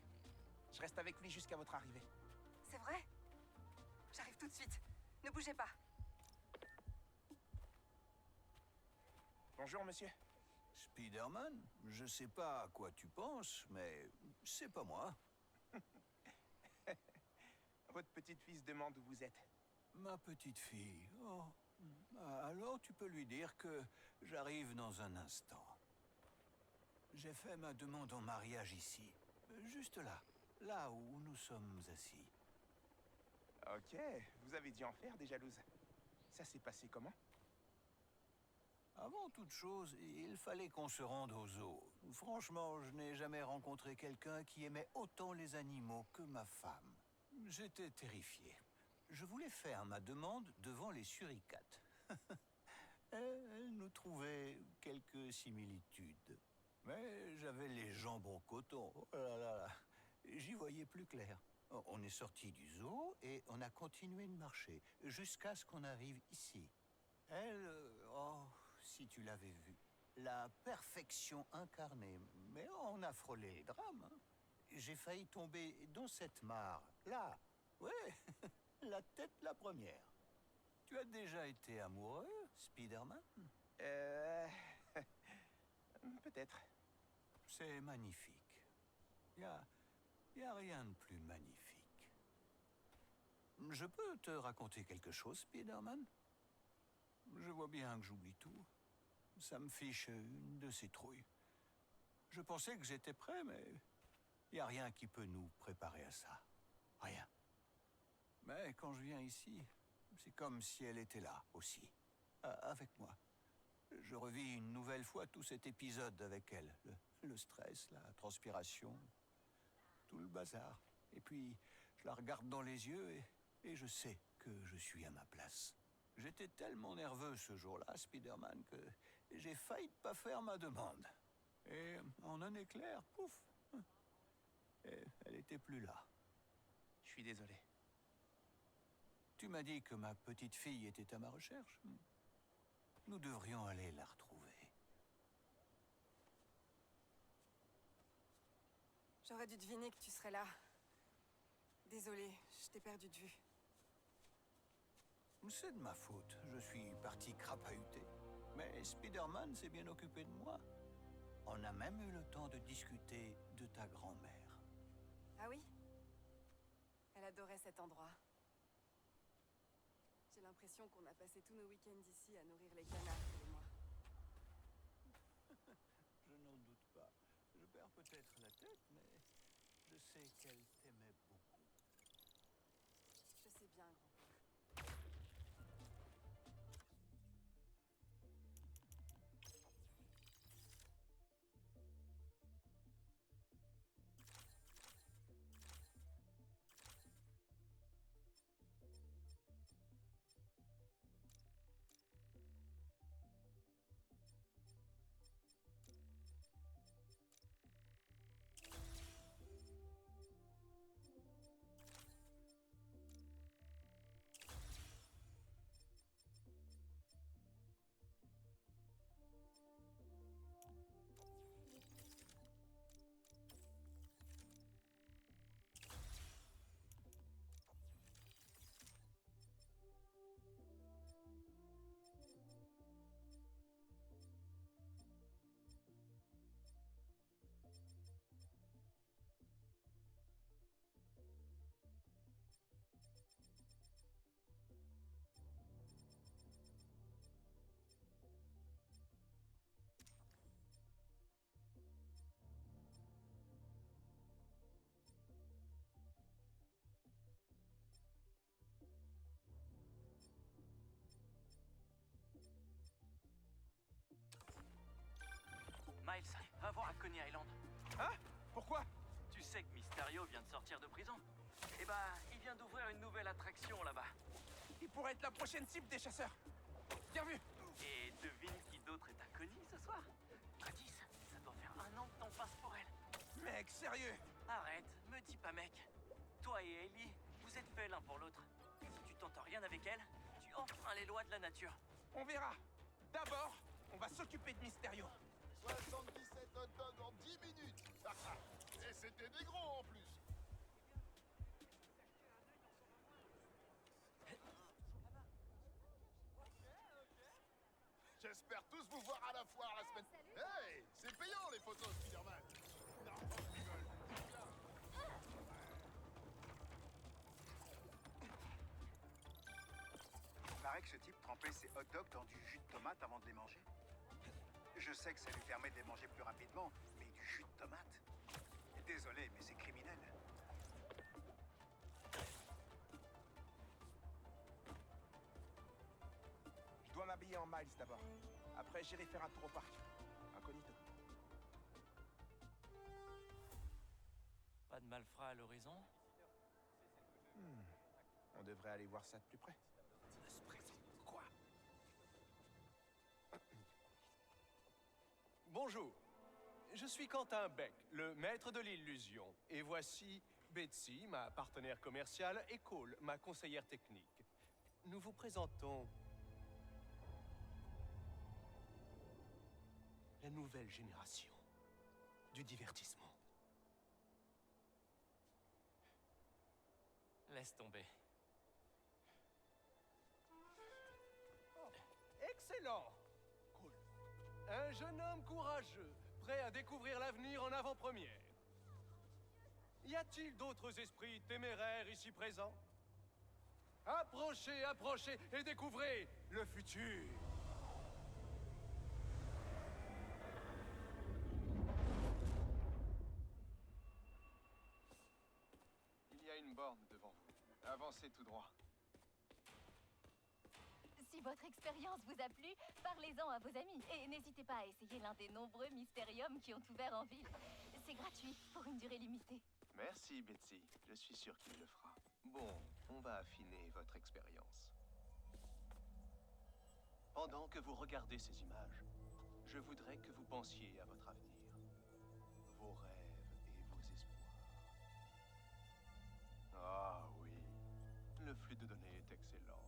Je reste avec lui jusqu'à votre arrivée. C'est vrai? J'arrive tout de suite. Ne bougez pas. Bonjour, monsieur. Spider-Man, je sais pas à quoi tu penses, mais c'est pas moi. Votre petite fille se demande où vous êtes. Ma petite fille. Oh. Alors tu peux lui dire que j'arrive dans un instant. J'ai fait ma demande en mariage ici. Juste là. Là où nous sommes assis. Ok, vous avez dû en faire des jalouses. Ça s'est passé comment? Avant toute chose, il fallait qu'on se rende au zoo. Franchement, je n'ai jamais rencontré quelqu'un qui aimait autant les animaux que ma femme. J'étais terrifié. Je voulais faire ma demande devant les suricates. Elle nous trouvait quelques similitudes. Mais j'avais les jambes en coton. Oh là là là. J'y voyais plus clair. On est sorti du zoo et on a continué de marcher jusqu'à ce qu'on arrive ici. Elle, oh, si tu l'avais vue, la perfection incarnée. Mais on a frôlé le drame. Hein. J'ai failli tomber dans cette mare, là. Ouais, la tête la première. Tu as déjà été amoureux, Spider-Man? Peut-être. C'est magnifique. Y a rien de plus magnifique. Je peux te raconter quelque chose, Spider-Man? Je vois bien que j'oublie tout. Ça me fiche une de ces trouilles. Je pensais que j'étais prêt, mais y a rien qui peut nous préparer à ça. Rien. Mais quand je viens ici, c'est comme si elle était là aussi, avec moi. Je revis une nouvelle fois tout cet épisode avec elle. Le stress, la transpiration, tout le bazar. Et puis, je la regarde dans les yeux et je sais que je suis à ma place. J'étais tellement nerveux ce jour-là, Spider-Man, que j'ai failli pas faire ma demande. Et en un éclair, pouf, et elle était plus là. Je suis désolé. Tu m'as dit que ma petite fille était à ma recherche. Nous devrions aller la retrouver. J'aurais dû deviner que tu serais là. Désolée, je t'ai perdu de vue. C'est de ma faute. Je suis parti crapahuter. Mais Spider-Man s'est bien occupé de moi. On a même eu le temps de discuter de ta grand-mère. Ah oui? Elle adorait cet endroit. J'ai l'impression qu'on a passé tous nos week-ends ici à nourrir les canards, elle et moi. Je n'en doute pas. Je perds peut-être la tête, mais je sais qu'elle t'aimait beaucoup. Je sais bien, grand-père. Miles, va voir à Coney Island. Hein? Pourquoi? Tu sais que Mysterio vient de sortir de prison. Eh ben, il vient d'ouvrir une nouvelle attraction là-bas. Il pourrait être la prochaine cible des chasseurs. Bien vu. Et devine qui d'autre est à Coney ce soir? Gladys, ça doit faire 1 an que t'en passes pour elle. Mec, sérieux? Arrête, me dis pas mec. Toi et Ellie, vous êtes faits l'un pour l'autre. Si tu tentes rien avec elle, tu enfreins les lois de la nature. On verra. D'abord, on va s'occuper de Mysterio. 77 hot dogs en 10 minutes. Et c'était des gros en plus. J'espère tous vous voir à la foire la semaine... Hey, c'est payant les photos, Spider-Man. Non, je rigole. C'est bien. Il paraît que ce type trempait ses hot dogs dans du jus de tomate avant de les manger. Je sais que ça lui permet de les manger plus rapidement, mais du jus de tomate? Désolé, mais c'est criminel. Je dois m'habiller en Miles d'abord. Après, j'irai faire un tour au parc. Incognito. Pas de malfrats à l'horizon? On devrait aller voir ça de plus près. Quoi? Bonjour. Je suis Quentin Beck, le maître de l'illusion. Et voici Betsy, ma partenaire commerciale, et Cole, ma conseillère technique. Nous vous présentons la nouvelle génération du divertissement. Laisse tomber. Excellent! Cool. Un jeune homme courageux, prêt à découvrir l'avenir en avant-première. Y a-t-il d'autres esprits téméraires ici présents? Approchez, approchez et découvrez le futur! Il y a une borne devant vous. Avancez tout droit. Si votre expérience vous a plu, parlez-en à vos amis. Et n'hésitez pas à essayer l'un des nombreux mystériums qui ont ouvert en ville. C'est gratuit, pour une durée limitée. Merci, Betsy. Je suis sûr qu'il le fera. Bon, on va affiner votre expérience. Pendant que vous regardez ces images, je voudrais que vous pensiez à votre avenir, vos rêves et vos espoirs. Ah oui, le flux de données est excellent.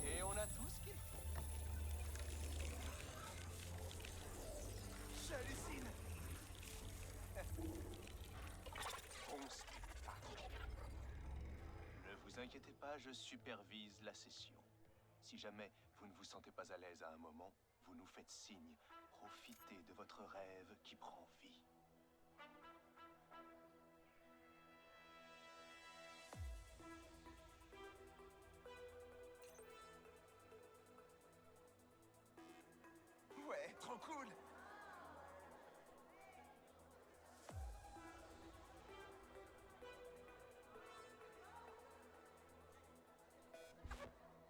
Et on a tout ce qu'il faut. J'hallucine! Bon spectacle. Ne vous inquiétez pas, je supervise la session. Si jamais vous ne vous sentez pas à l'aise à un moment, vous nous faites signe. Profitez de votre rêve qui prend vie. Ouais, trop cool!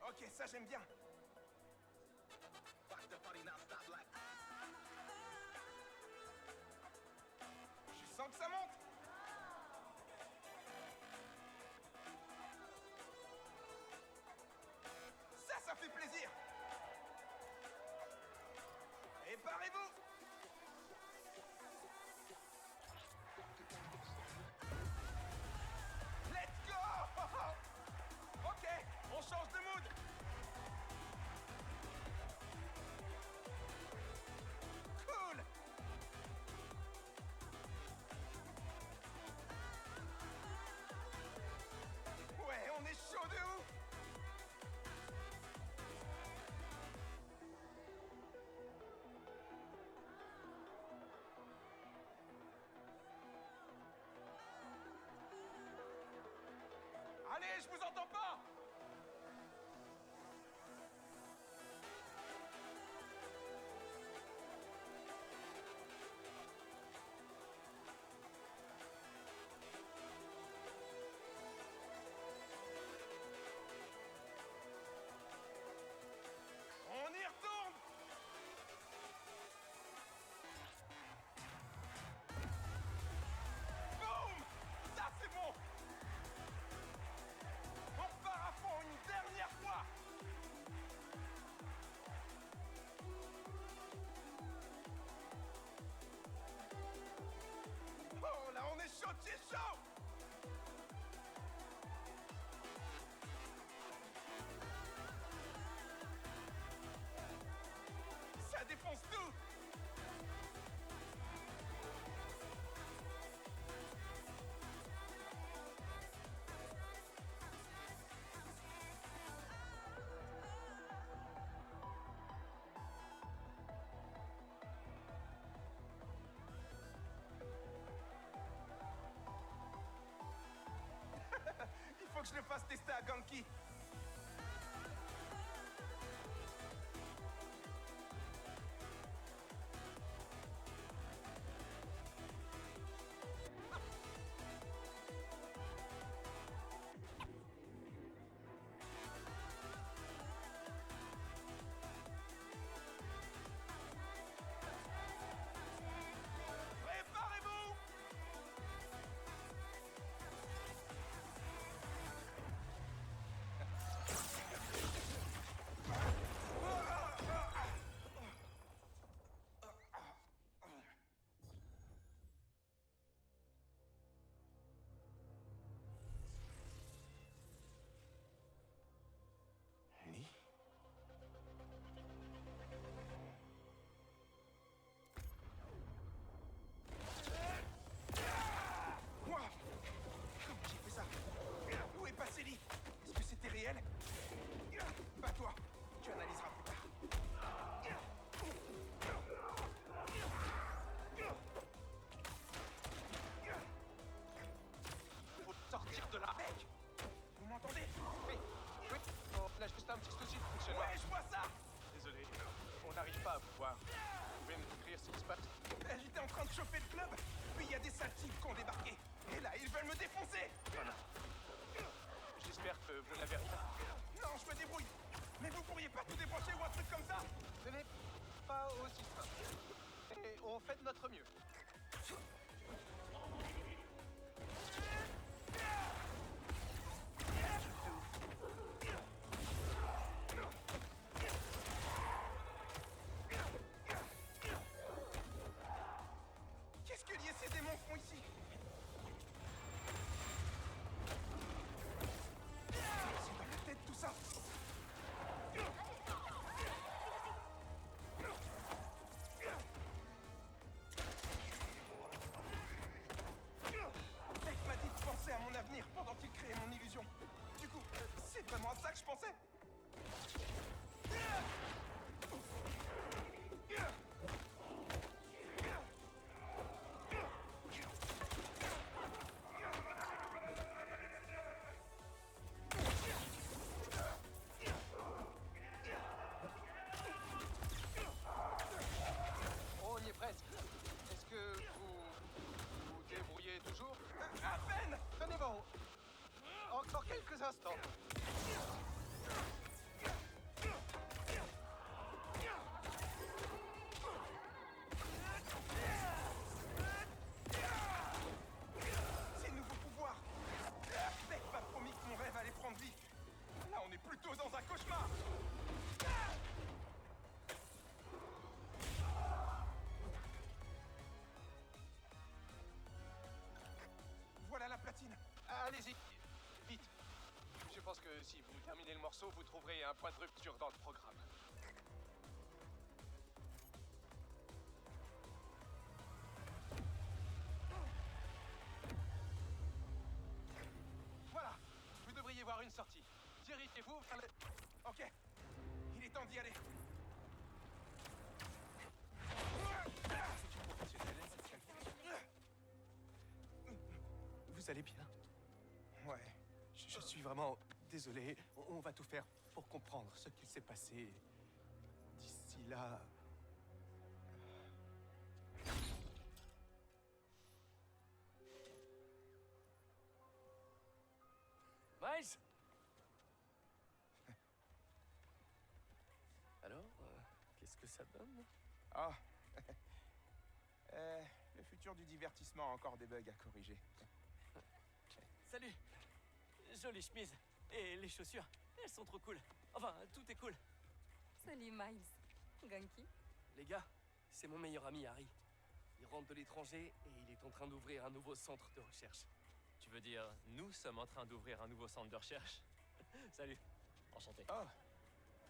Ok, ça j'aime bien. Je sens que ça monte. Ça fait plaisir. Préparez-vous. Let's go. Ok, on change de mood. Cool. Ouais, on est chaud de ouf. que je le fasse tester à Ganki. Préparez-vous! Lee? Moi? Comment j'ai fait ça? Où est passé Lee? Est-ce que c'était réel? Bats-toi, tu analyseras plus tard. Faut sortir de là. Mec! Vous m'entendez? Oui, oui. On a juste un petit souci de fonctionnement. Ouais, je vois ça! Désolé, on n'arrive pas à vous voir. Vous pouvez me décrire ce qui se passe? J'étais en train de chauffer le club, puis il y a des sales types qui ont débarqué. Et là, ils veulent me défoncer! Voilà. J'espère que vous n'avez rien. Non, je me débrouille. Mais vous pourriez pas tout débrancher ou un truc comme ça? Ce n'est pas aussi simple. Et on fait de notre mieux. Qu'est-ce que liés ces démons font ici? C'est dans la tête tout ça. Mec m'a dit de penser à mon avenir pendant qu'il créait mon illusion. Du coup, c'est vraiment à ça que je pensais. On y est presque. Est-ce que vous débrouillez toujours? À peine! Tenez bon. Encore quelques instants. Ces nouveaux pouvoirs! Beck m'a promis que mon rêve allait prendre vie. Là, on est plutôt dans un cauchemar! Voilà la platine. Allez-y, vite. Je pense que si vous terminez le morceau, vous trouverez un point de rupture dans le programme. Voilà, vous devriez voir une sortie. Dirigez-vous vers le... Ok, il est temps d'y aller. Vous allez bien? Ouais. Je suis vraiment désolé. On va tout faire pour comprendre ce qu'il s'est passé. D'ici là... Miles? Alors, qu'est-ce que ça donne? Ah. Le futur du divertissement a encore des bugs à corriger. Salut! Jolie chemise. Et les chaussures, elles sont trop cool. Enfin, tout est cool. Salut Miles. Ganki? Les gars, c'est mon meilleur ami Harry. Il rentre de l'étranger et il est en train d'ouvrir un nouveau centre de recherche. Tu veux dire, nous sommes en train d'ouvrir un nouveau centre de recherche? Salut, enchanté. Oh,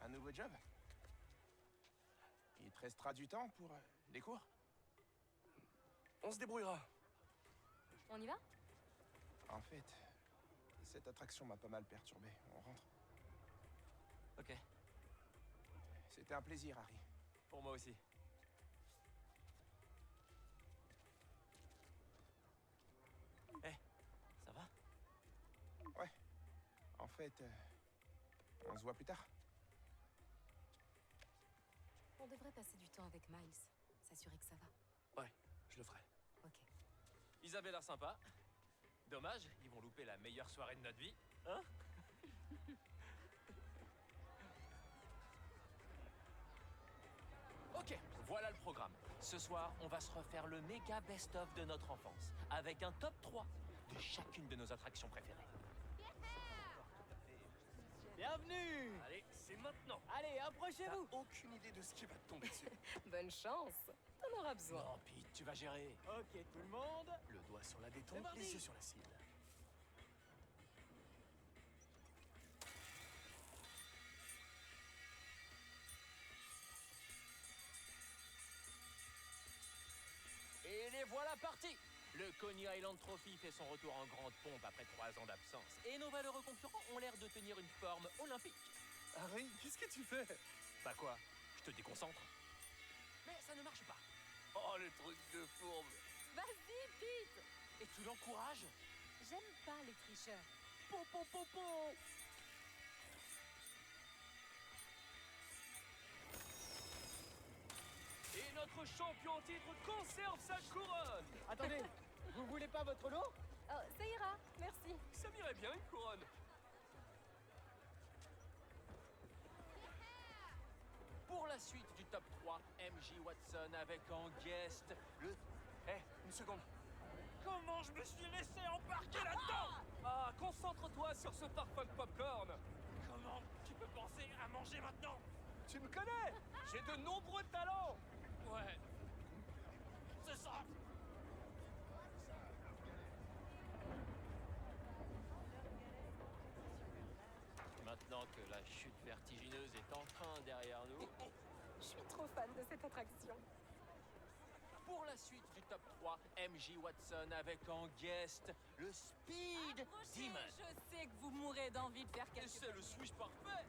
un nouveau job? Il te restera du temps pour les cours? On se débrouillera. On y va? En fait, cette attraction m'a pas mal perturbé. On rentre. Ok. C'était un plaisir, Harry. Pour moi aussi. Eh, ça va? Ouais, fait, on se voit plus tard. On devrait passer du temps avec Miles, s'assurer que ça va. Ouais, je le ferai. Ok. Ils avaient l'air sympa. Dommage, ils vont louper la meilleure soirée de notre vie, hein? Ok, voilà le programme. Ce soir, on va se refaire le méga best-of de notre enfance, avec un top 3 de chacune de nos attractions préférées. Bienvenue! Allez, c'est maintenant! Allez, approchez-vous! T'as aucune idée de ce qui va te tomber dessus. Bonne chance! T'en auras besoin. Non, Pete, tu vas gérer. Ok, tout le monde. Le doigt sur la détente, les yeux sur la cible. Et les voilà partis! Le Coney Island Trophy fait son retour en grande pompe après 3 ans d'absence. Et nos valeureux concurrents ont l'air de tenir une forme olympique. Harry, qu'est-ce que tu fais? Bah quoi? Je te déconcentre. Mais ça ne marche pas. Oh, le truc de fourbe! Vas-y, Pete! Et tu l'encourages? J'aime pas les tricheurs. Po, po, po, po. Et notre champion en titre conserve sa couronne! Attendez, vous voulez pas votre lot? Oh, ça ira, merci. Ça m'irait bien une couronne. Pour la suite du top 3, MJ Watson avec en guest le... Une seconde. Comment je me suis laissé embarquer là-dedans? Ah, concentre-toi sur ce parfum de popcorn. Comment tu peux penser à manger maintenant? Tu me connais? J'ai de nombreux talents. Ouais. C'est ça. Maintenant que la chute vertigineuse est enfin derrière nous... Je suis trop fan de cette attraction. Pour la suite du top 3, MJ Watson avec en guest le Speed Demon. Je sais que vous mourrez d'envie de faire Et quelque c'est le switch parfait.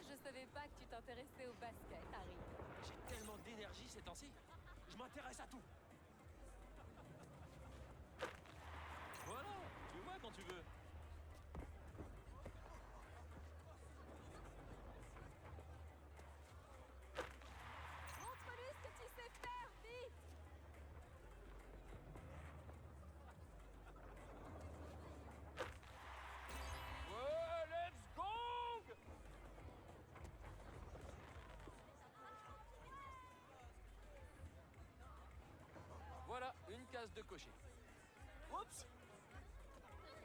Je savais pas que tu t'intéressais au basket, Harry. J'ai tellement d'énergie ces temps-ci. Je m'intéresse à tout. Voilà, tu vois quand tu veux. Montre-lui ce que tu sais faire, vite! Ouais, let's go! Voilà, une case de cocher. Oups!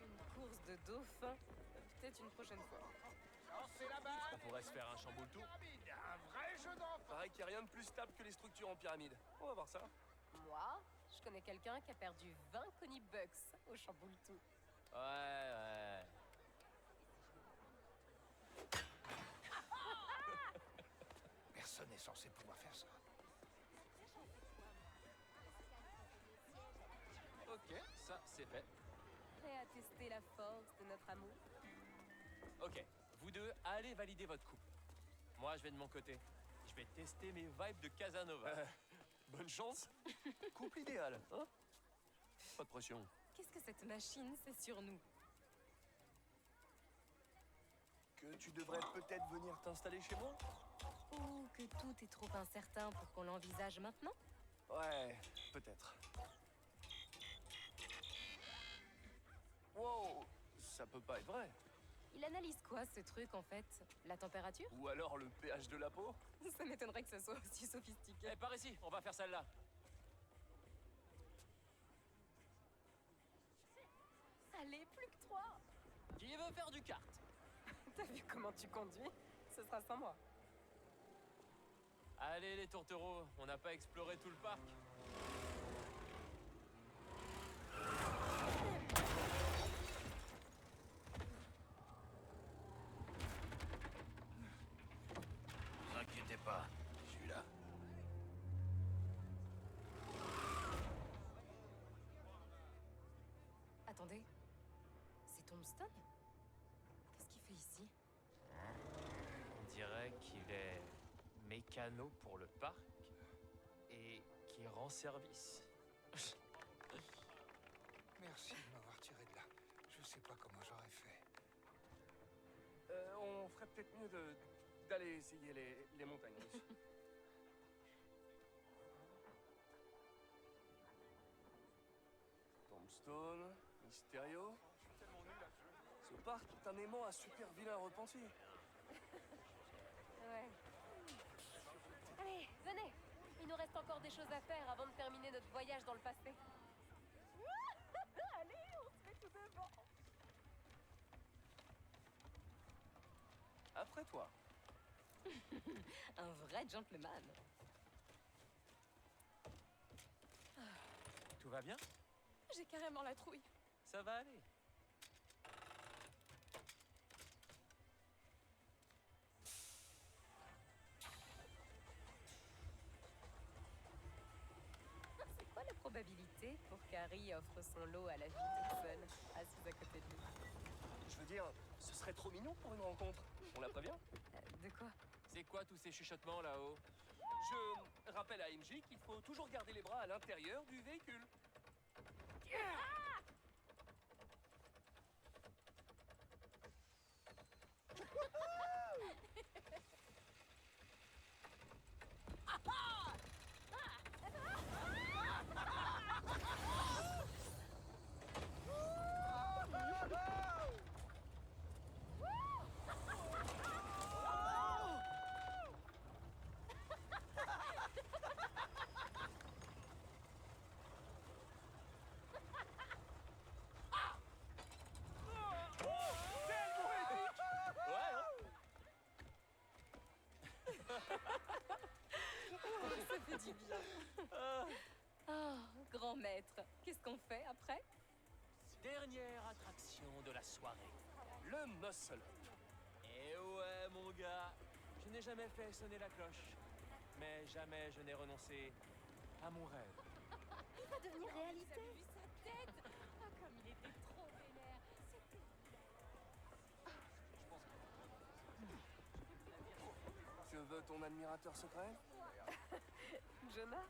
Une course de dauphin? Peut-être une prochaine fois. Lancez la balle. On pourrait se faire un chamboule tout. Pyramide, un vrai jeu d'enfant. Pareil qu'il n'y a rien de plus stable que les structures en pyramide. On va voir ça. Moi, je connais quelqu'un qui a perdu 20 Coney Bucks au chamboule-tout. Ouais. Personne n'est censé pouvoir faire ça. Ok, ça c'est fait. Prêt à tester la force de notre amour? Ok, vous deux, allez valider votre coupe. Moi, je vais de mon côté. Je vais tester mes vibes de Casanova. Bonne chance. Couple idéal, hein? Pas de pression. Qu'est-ce que cette machine sait sur nous? Que tu devrais peut-être venir t'installer chez moi? Ou que tout est trop incertain pour qu'on l'envisage maintenant? Ouais, peut-être. Wow, ça peut pas être vrai. Il analyse quoi ce truc en fait? La température? Ou alors le pH de la peau? Ça m'étonnerait que ça soit aussi sophistiqué. Eh, par ici, on va faire celle-là. Allez, plus que 3! Qui veut faire du kart? T'as vu comment tu conduis? Ce sera sans moi. Allez les tourtereaux, on n'a pas exploré tout le parc. Ne vous inquiétez pas, je suis là. Attendez, c'est Tombstone? Qu'est-ce qu'il fait ici? On dirait qu'il est mécano pour le parc et qui rend service. Merci de m'avoir tiré de là. Je sais pas comment j'aurais fait. on ferait peut-être mieux d'aller essayer les montagnes russes. Tombstone, Mysterio. Ce parc est un aimant à super vilain repenti. Ouais. Allez, venez. Il nous reste encore des choses à faire avant de terminer notre voyage dans le passé. Allez, on se met tout devant. Après toi. Un vrai gentleman. Tout va bien? J'ai carrément la trouille. Ça va aller. C'est quoi la probabilité pour qu'Harry offre son lot à la fille toute seule, assise à côté de lui? Je veux dire, ce serait trop mignon pour une rencontre. On la prévient? De quoi? C'est quoi tous ces chuchotements là-haut? Je rappelle à MJ qu'il faut toujours garder les bras à l'intérieur du véhicule. Ça fait du bien. Oh, grand maître, qu'est-ce qu'on fait après? Dernière attraction de la soirée. Le muscle. Eh ouais, mon gars. Je n'ai jamais fait sonner la cloche. Mais jamais je n'ai renoncé à mon rêve. Il va devenir réalité. Vous avez vu sa tête? Ah, comme il était trop vénère. C'était... Je veux ton admirateur secret? Jonah?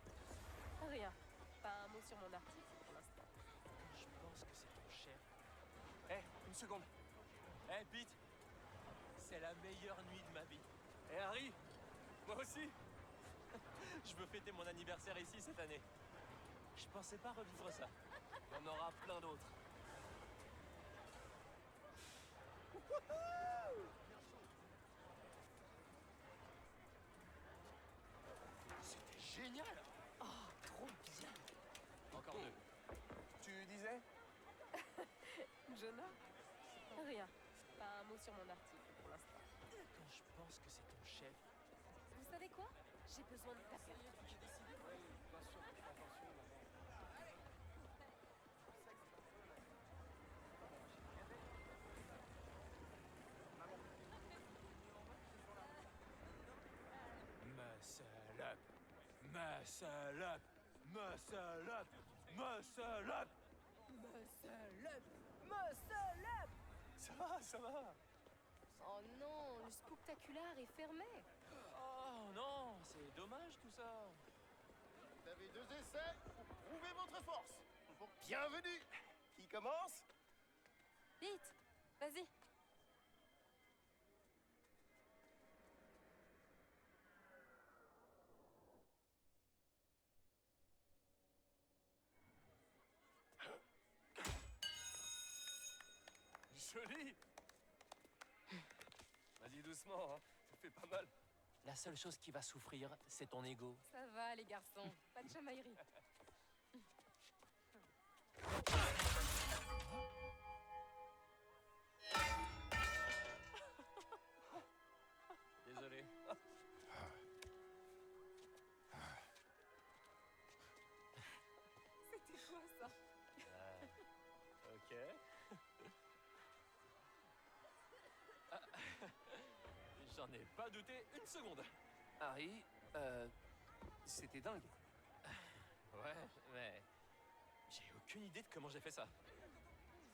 Rien. Pas un mot sur mon article pour l'instant. Je pense que c'est ton chef. Une seconde. Pete, c'est la meilleure nuit de ma vie. Harry? Moi aussi? Je veux fêter mon anniversaire ici cette année. Je pensais pas revivre ça. Il y en aura plein d'autres. C'était génial. Oh, trop bien. Encore deux. Tu disais? Jonah? Rien. Pas un mot sur mon article pour l'instant. Quand je pense que c'est ton chef. Vous savez quoi? J'ai besoin de taper. Muscle up. Muscle up. Muscle up. Muscle up. Muscle up! Muscle up! Ça va. Oh non, le spectaculaire est fermé. Oh non, c'est dommage tout ça. Vous avez 2 essais pour prouver votre force. Bienvenue. Qui commence? Vite, vas-y. Joli. Vas-y doucement, hein. Ça fait pas mal. La seule chose qui va souffrir, c'est ton ego. Ça va les garçons, pas de chamaillerie. Désolé. C'était quoi ça? Ok. J'en ai pas douté une seconde. Harry, c'était dingue. Ouais, mais j'ai aucune idée de comment j'ai fait ça.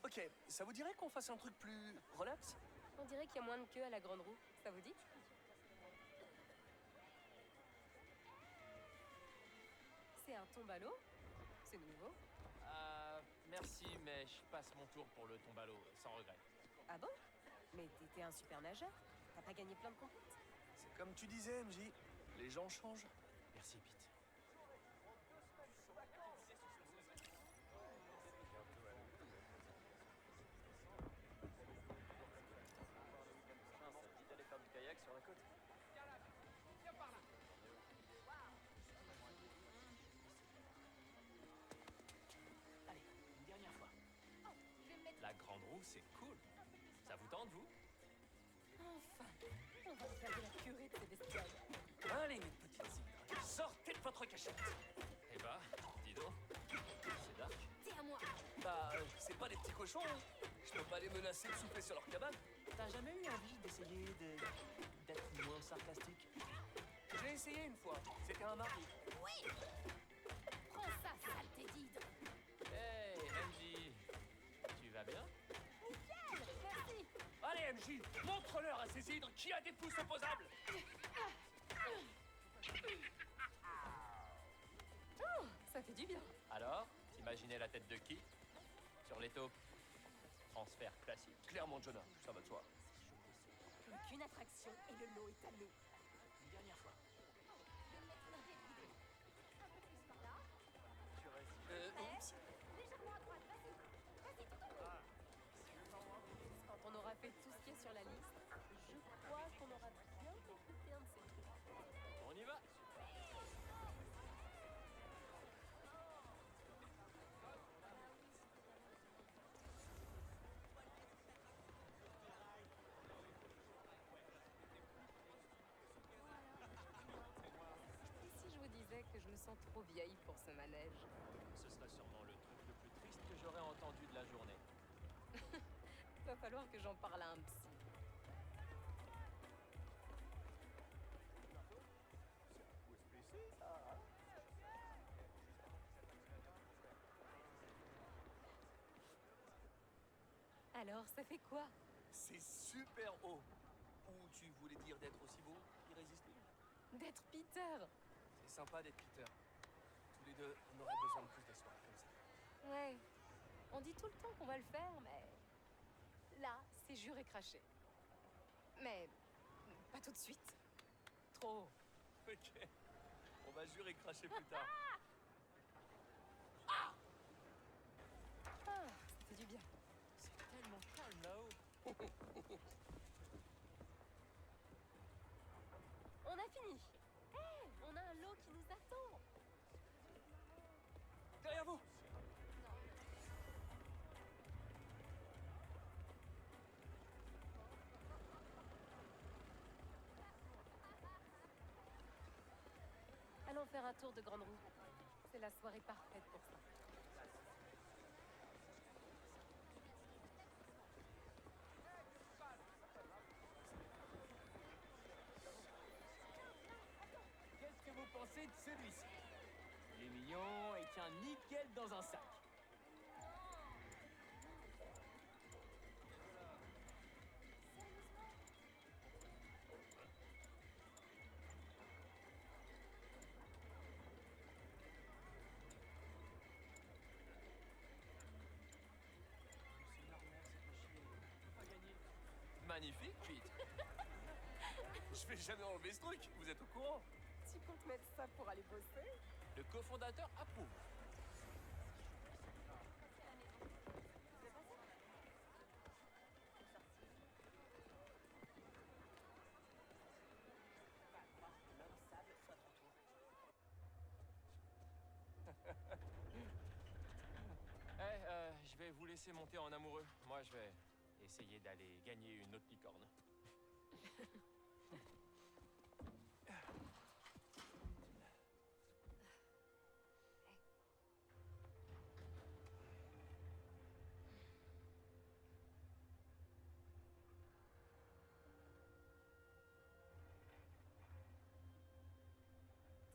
Ok, ça vous dirait qu'on fasse un truc plus relax? On dirait qu'il y a moins de queue à la grande roue, ça vous dit? C'est un tombe à l'eau? C'est nouveau? Merci, mais je passe mon tour pour le tombe à l'eau, sans regret. Ah bon? Mais t'étais un super nageur. T'as T'as pas gagné plein de comptes? C'est comme tu disais, MJ. Les gens changent. Merci, Pete. Ça dit d'aller faire du kayak sur la côte. Allez, une dernière fois. La grande roue, c'est cool. Ça vous tente, vous? Enfin, on va faire de la purée de ces bestioles. Allez, mes petites cidres, sortez de votre cachette. Eh bah, dis donc. C'est dark. T'es à moi. Bah, c'est pas des petits cochons, hein. Je peux pas les menacer de souffler sur leur cabane. T'as jamais eu envie d'essayer d'être moins sarcastique? J'ai essayé une fois, c'était un mari. Oui. Prends ça, saleté d'hydre. Hey, MJ. Tu vas bien? Nickel, merci. Allez, MJ, montre-leur à ces hydres qui a des pouces opposables. Oh, ça fait du bien. Alors, t'imaginais la tête de qui? Sur les taupes. Transfert classique. Clairement, Jonah, ça va de soi. Plus qu'une attraction et le lot est à nous. Une dernière fois. Oups. Légèrement à droite, vas-y. Vas-y, tout en haut. Quand on aura fait tout ce qui est sur la liste, je crois qu'on aura bien écouté un de ces trucs. On y va. Et si je vous disais que je me sens trop vieille pour ce manège? Ce serait sûrement le truc le plus triste que j'aurais entendu de la journée. Va falloir que j'en parle à un psy. Alors, ça fait quoi? C'est super haut. Ou tu voulais dire d'être aussi beau, irrésistible? D'être Peter. C'est sympa d'être Peter. Tous les deux, on aurait besoin de plus de soirées comme ça. Ouais. On dit tout le temps qu'on va le faire, mais... Là, c'est juré craché. Mais... pas tout de suite. Trop. Ok. On va jurer cracher plus tard. Ah, ça fait du bien. C'est tellement calme là-haut. On a fini. Hé, on a un lot qui nous attend. Derrière vous. Allons faire un tour de grande roue. C'est la soirée parfaite pour ça. Qu'est-ce que vous pensez de celui-ci? Il est mignon et tient nickel dans un sac. Magnifique, Pete. Je vais jamais enlever ce truc, vous êtes au courant? Tu comptes mettre ça pour aller bosser? Le cofondateur approuve. Je vais vous laisser monter en amoureux. Moi, je vais essayer d'aller gagner une autre licorne.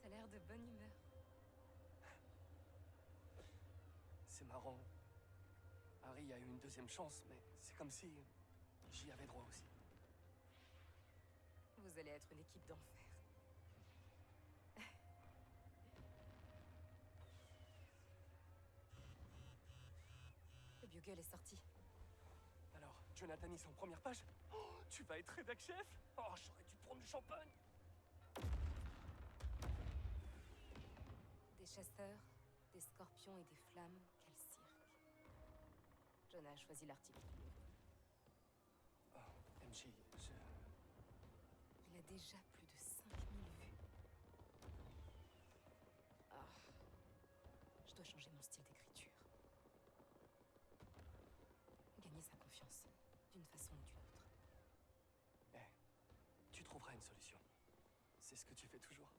T'as l'air de bonne humeur. C'est marrant. Harry a eu une deuxième chance, mais c'est comme si j'y avais droit aussi. Vous allez être une équipe d'enfer. Le bugle est sorti. Alors, Jonathan Is en première page. Oh, tu vas être rédac chef? Oh, j'aurais dû prendre le champagne. Des chasseurs, des scorpions et des flammes, quel cirque. Jonah a choisi l'article qu'il me faut. Oh, MJ, Il a déjà plus de 5000 vues. Ah, je dois changer mon style d'écriture. Gagner sa confiance, d'une façon ou d'une autre. Tu trouveras une solution. C'est ce que tu fais toujours.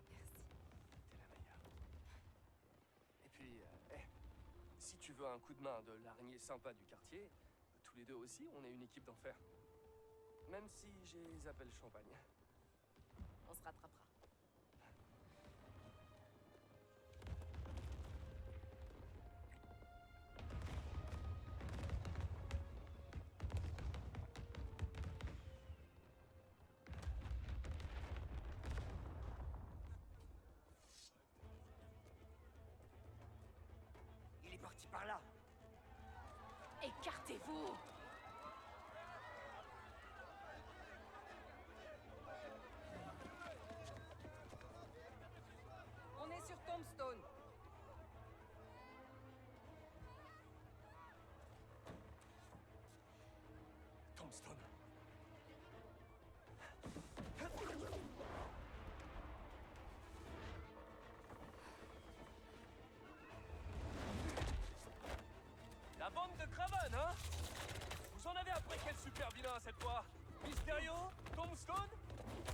Merci. T'es la meilleure. Et puis, si tu veux un coup de main de l'araignée sympa du quartier, tous les deux aussi, on est une équipe d'enfer. Même si j'ai appelle champagne. On se rattrapera. Il est parti par là. Écartez-vous! On est sur Tombstone. Tombstone. La bande de Craven, hein? Vous en avez appris quel super vilain cette fois? Mysterio? Tombstone?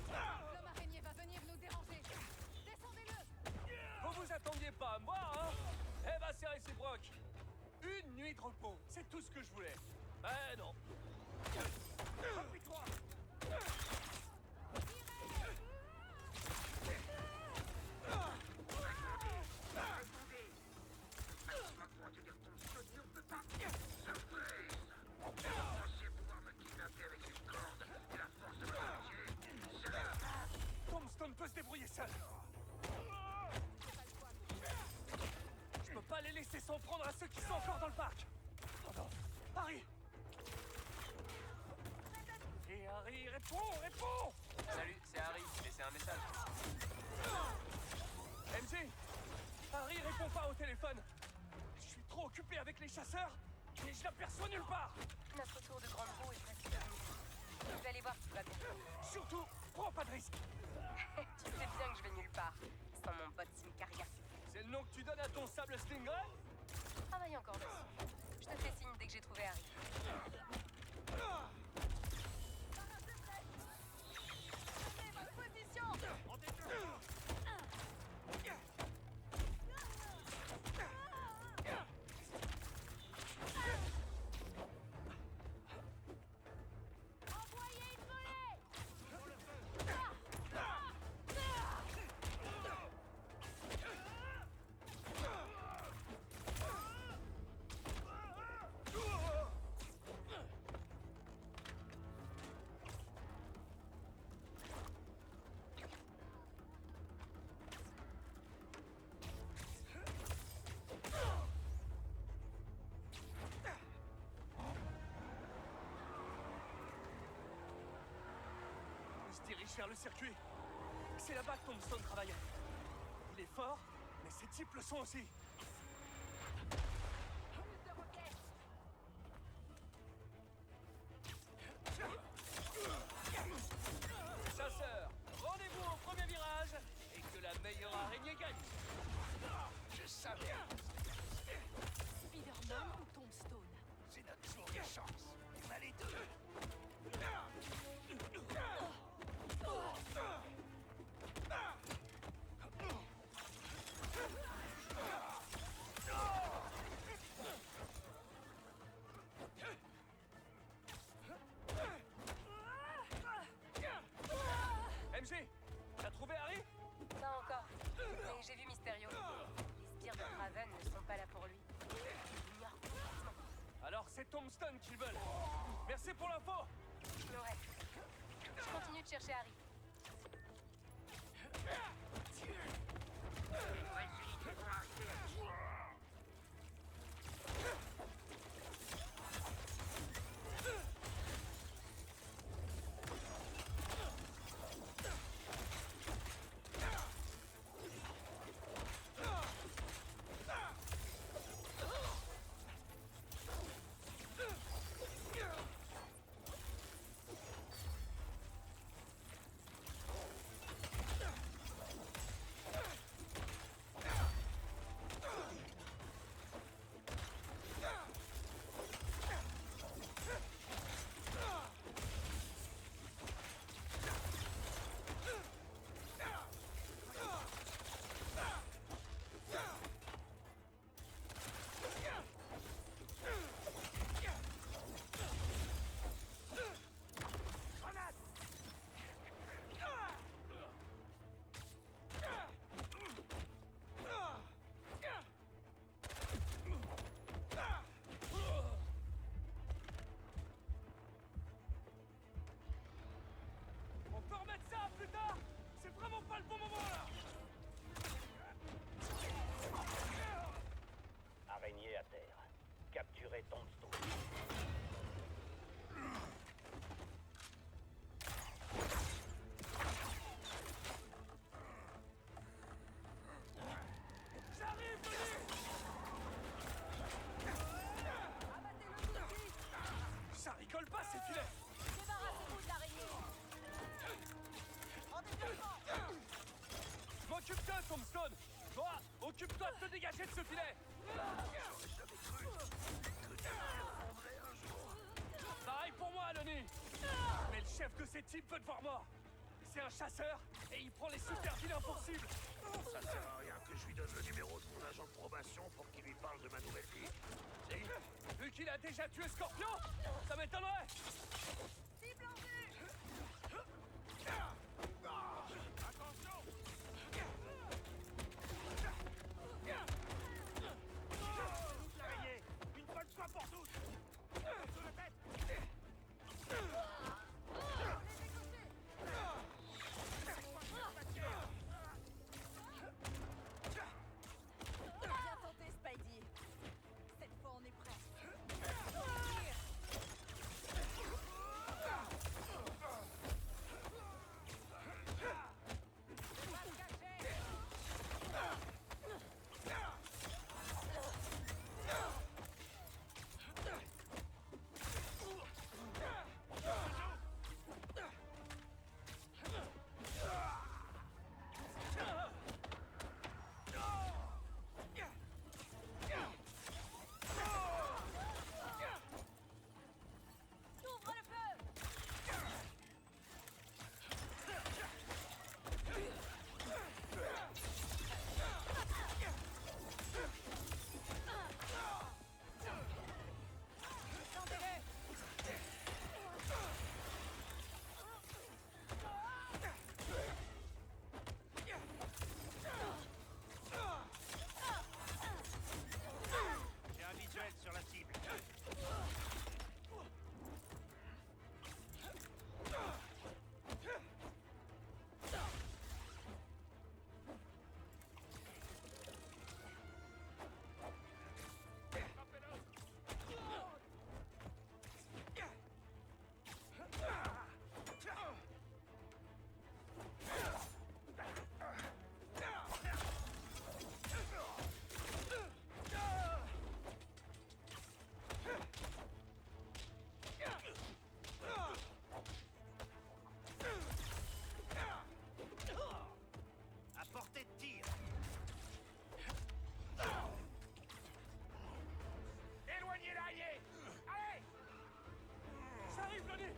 L'homme araignée va venir nous déranger. Descendez-le! Vous vous attendiez pas à moi, hein? Eh ben, c'est réciproque. Une nuit de repos, c'est tout ce que je voulais. Ben non. Appuie-toi. Tombstone peut se débrouiller seul. Je peux pas les laisser s'en prendre à ceux qui sont encore dans le parc. Oh non. Harry! Et Harry, réponds! Salut, c'est Harry. Laissez un message. MJ! Harry répond pas au téléphone. Je suis trop occupé avec les chasseurs et je l'aperçois nulle part. Notre tour de grande roue est presque terminé. Je vais aller voir si tout va bien. Surtout, prends pas de risque. Tu sais bien que je vais nulle part, sans mon pote Sincaria. C'est le nom que tu donnes à ton sable Stingray? Je travaille encore dessus. Je te fais signe dès que j'ai trouvé Harry. Prenez votre position! Envoyez une volée! Il se dirige vers le circuit. C'est là-bas que Tombstone travaille. Il est fort, mais ses types le sont aussi. Chasseurs, rendez-vous au premier virage et que la meilleure araignée gagne. Je savais. Spider-Man ou Tombstone? C'est notre jour de chance. On a les deux. MJ, t'as trouvé Harry? Pas encore. Mais j'ai vu Mysterio. Les sbires de Craven ne sont pas là pour lui. Il ignore complètement. Alors c'est Tombstone qu'ils veulent. Merci pour l'info. Ouais. Je continue de chercher Harry. type veut devant moi? C'est un chasseur et il prend les super vilains pour cible. Ça sert à rien que je lui donne le numéro de mon agent de probation pour qu'il lui parle de ma nouvelle vie. Si? Vu qu'il a déjà tué Scorpion, ça m'étonnerait. Cible en vue! Attention! Nous l'araignée! Une bonne fois pour toutes! Sur la tête! Bien tenté, Spidey. Cette fois, on est prêt. Ouvre le feu! J'ai un visuel sur la cible. À portée de tir. Éloignez l'araignée. Allez! J'arrive, Lonnie.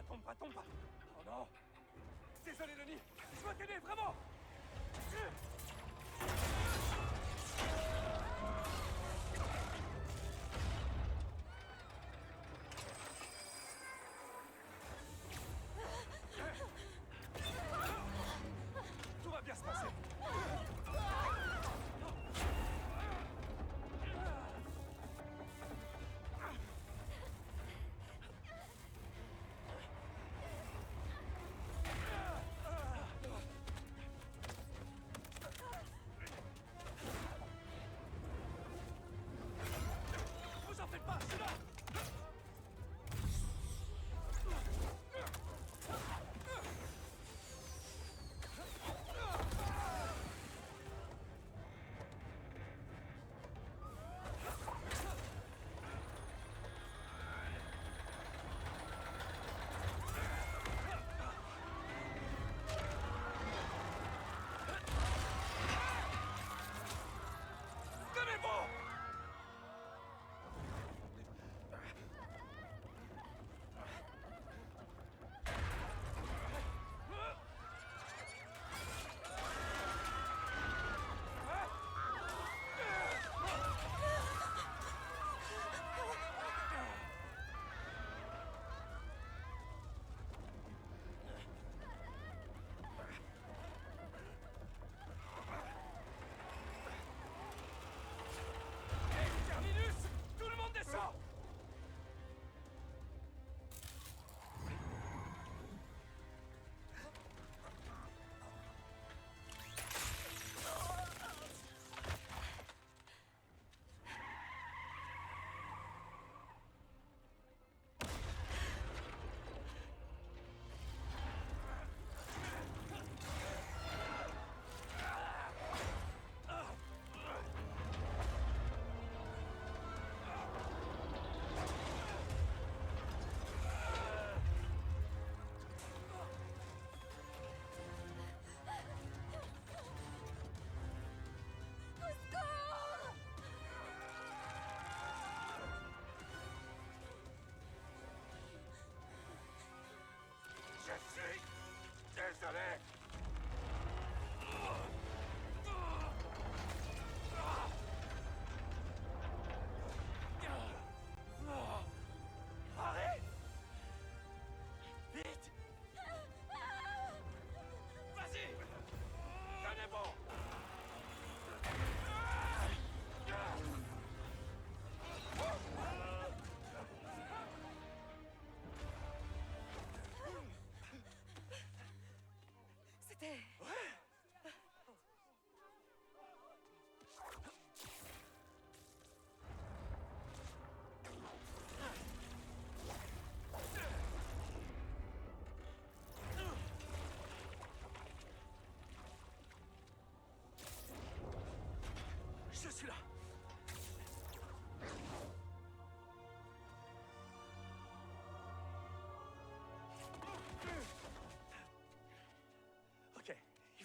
Tombe pas. Oh non! Désolé, Lonnie. Je dois t'aider, vraiment. Tout va bien se passer.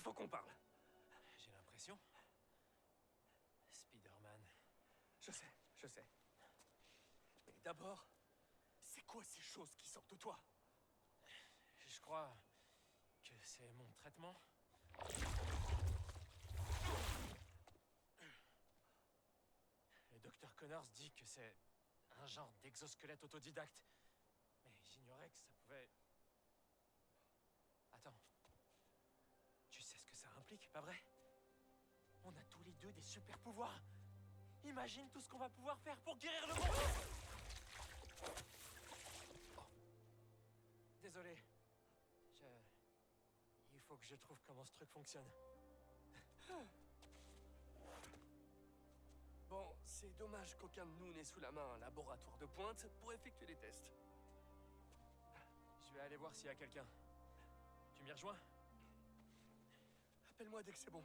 faut qu'on parle. J'ai l'impression. Spider-Man. Je sais. Mais d'abord, c'est quoi ces choses qui sortent de toi? Je crois que c'est mon traitement. Le docteur Connors dit que c'est un genre d'exosquelette autodidacte. Mais j'ignorais que ça pouvait... Attends. Tu sais ce que ça implique, pas vrai? On a tous les deux des super pouvoirs. Imagine tout ce qu'on va pouvoir faire pour guérir le monde. Oh. Désolé. Il faut que je trouve comment ce truc fonctionne. Bon, c'est dommage qu'aucun de nous n'ait sous la main un laboratoire de pointe pour effectuer les tests. Je vais aller voir s'il y a quelqu'un. Tu m'y rejoins? Appelle-moi dès que c'est bon.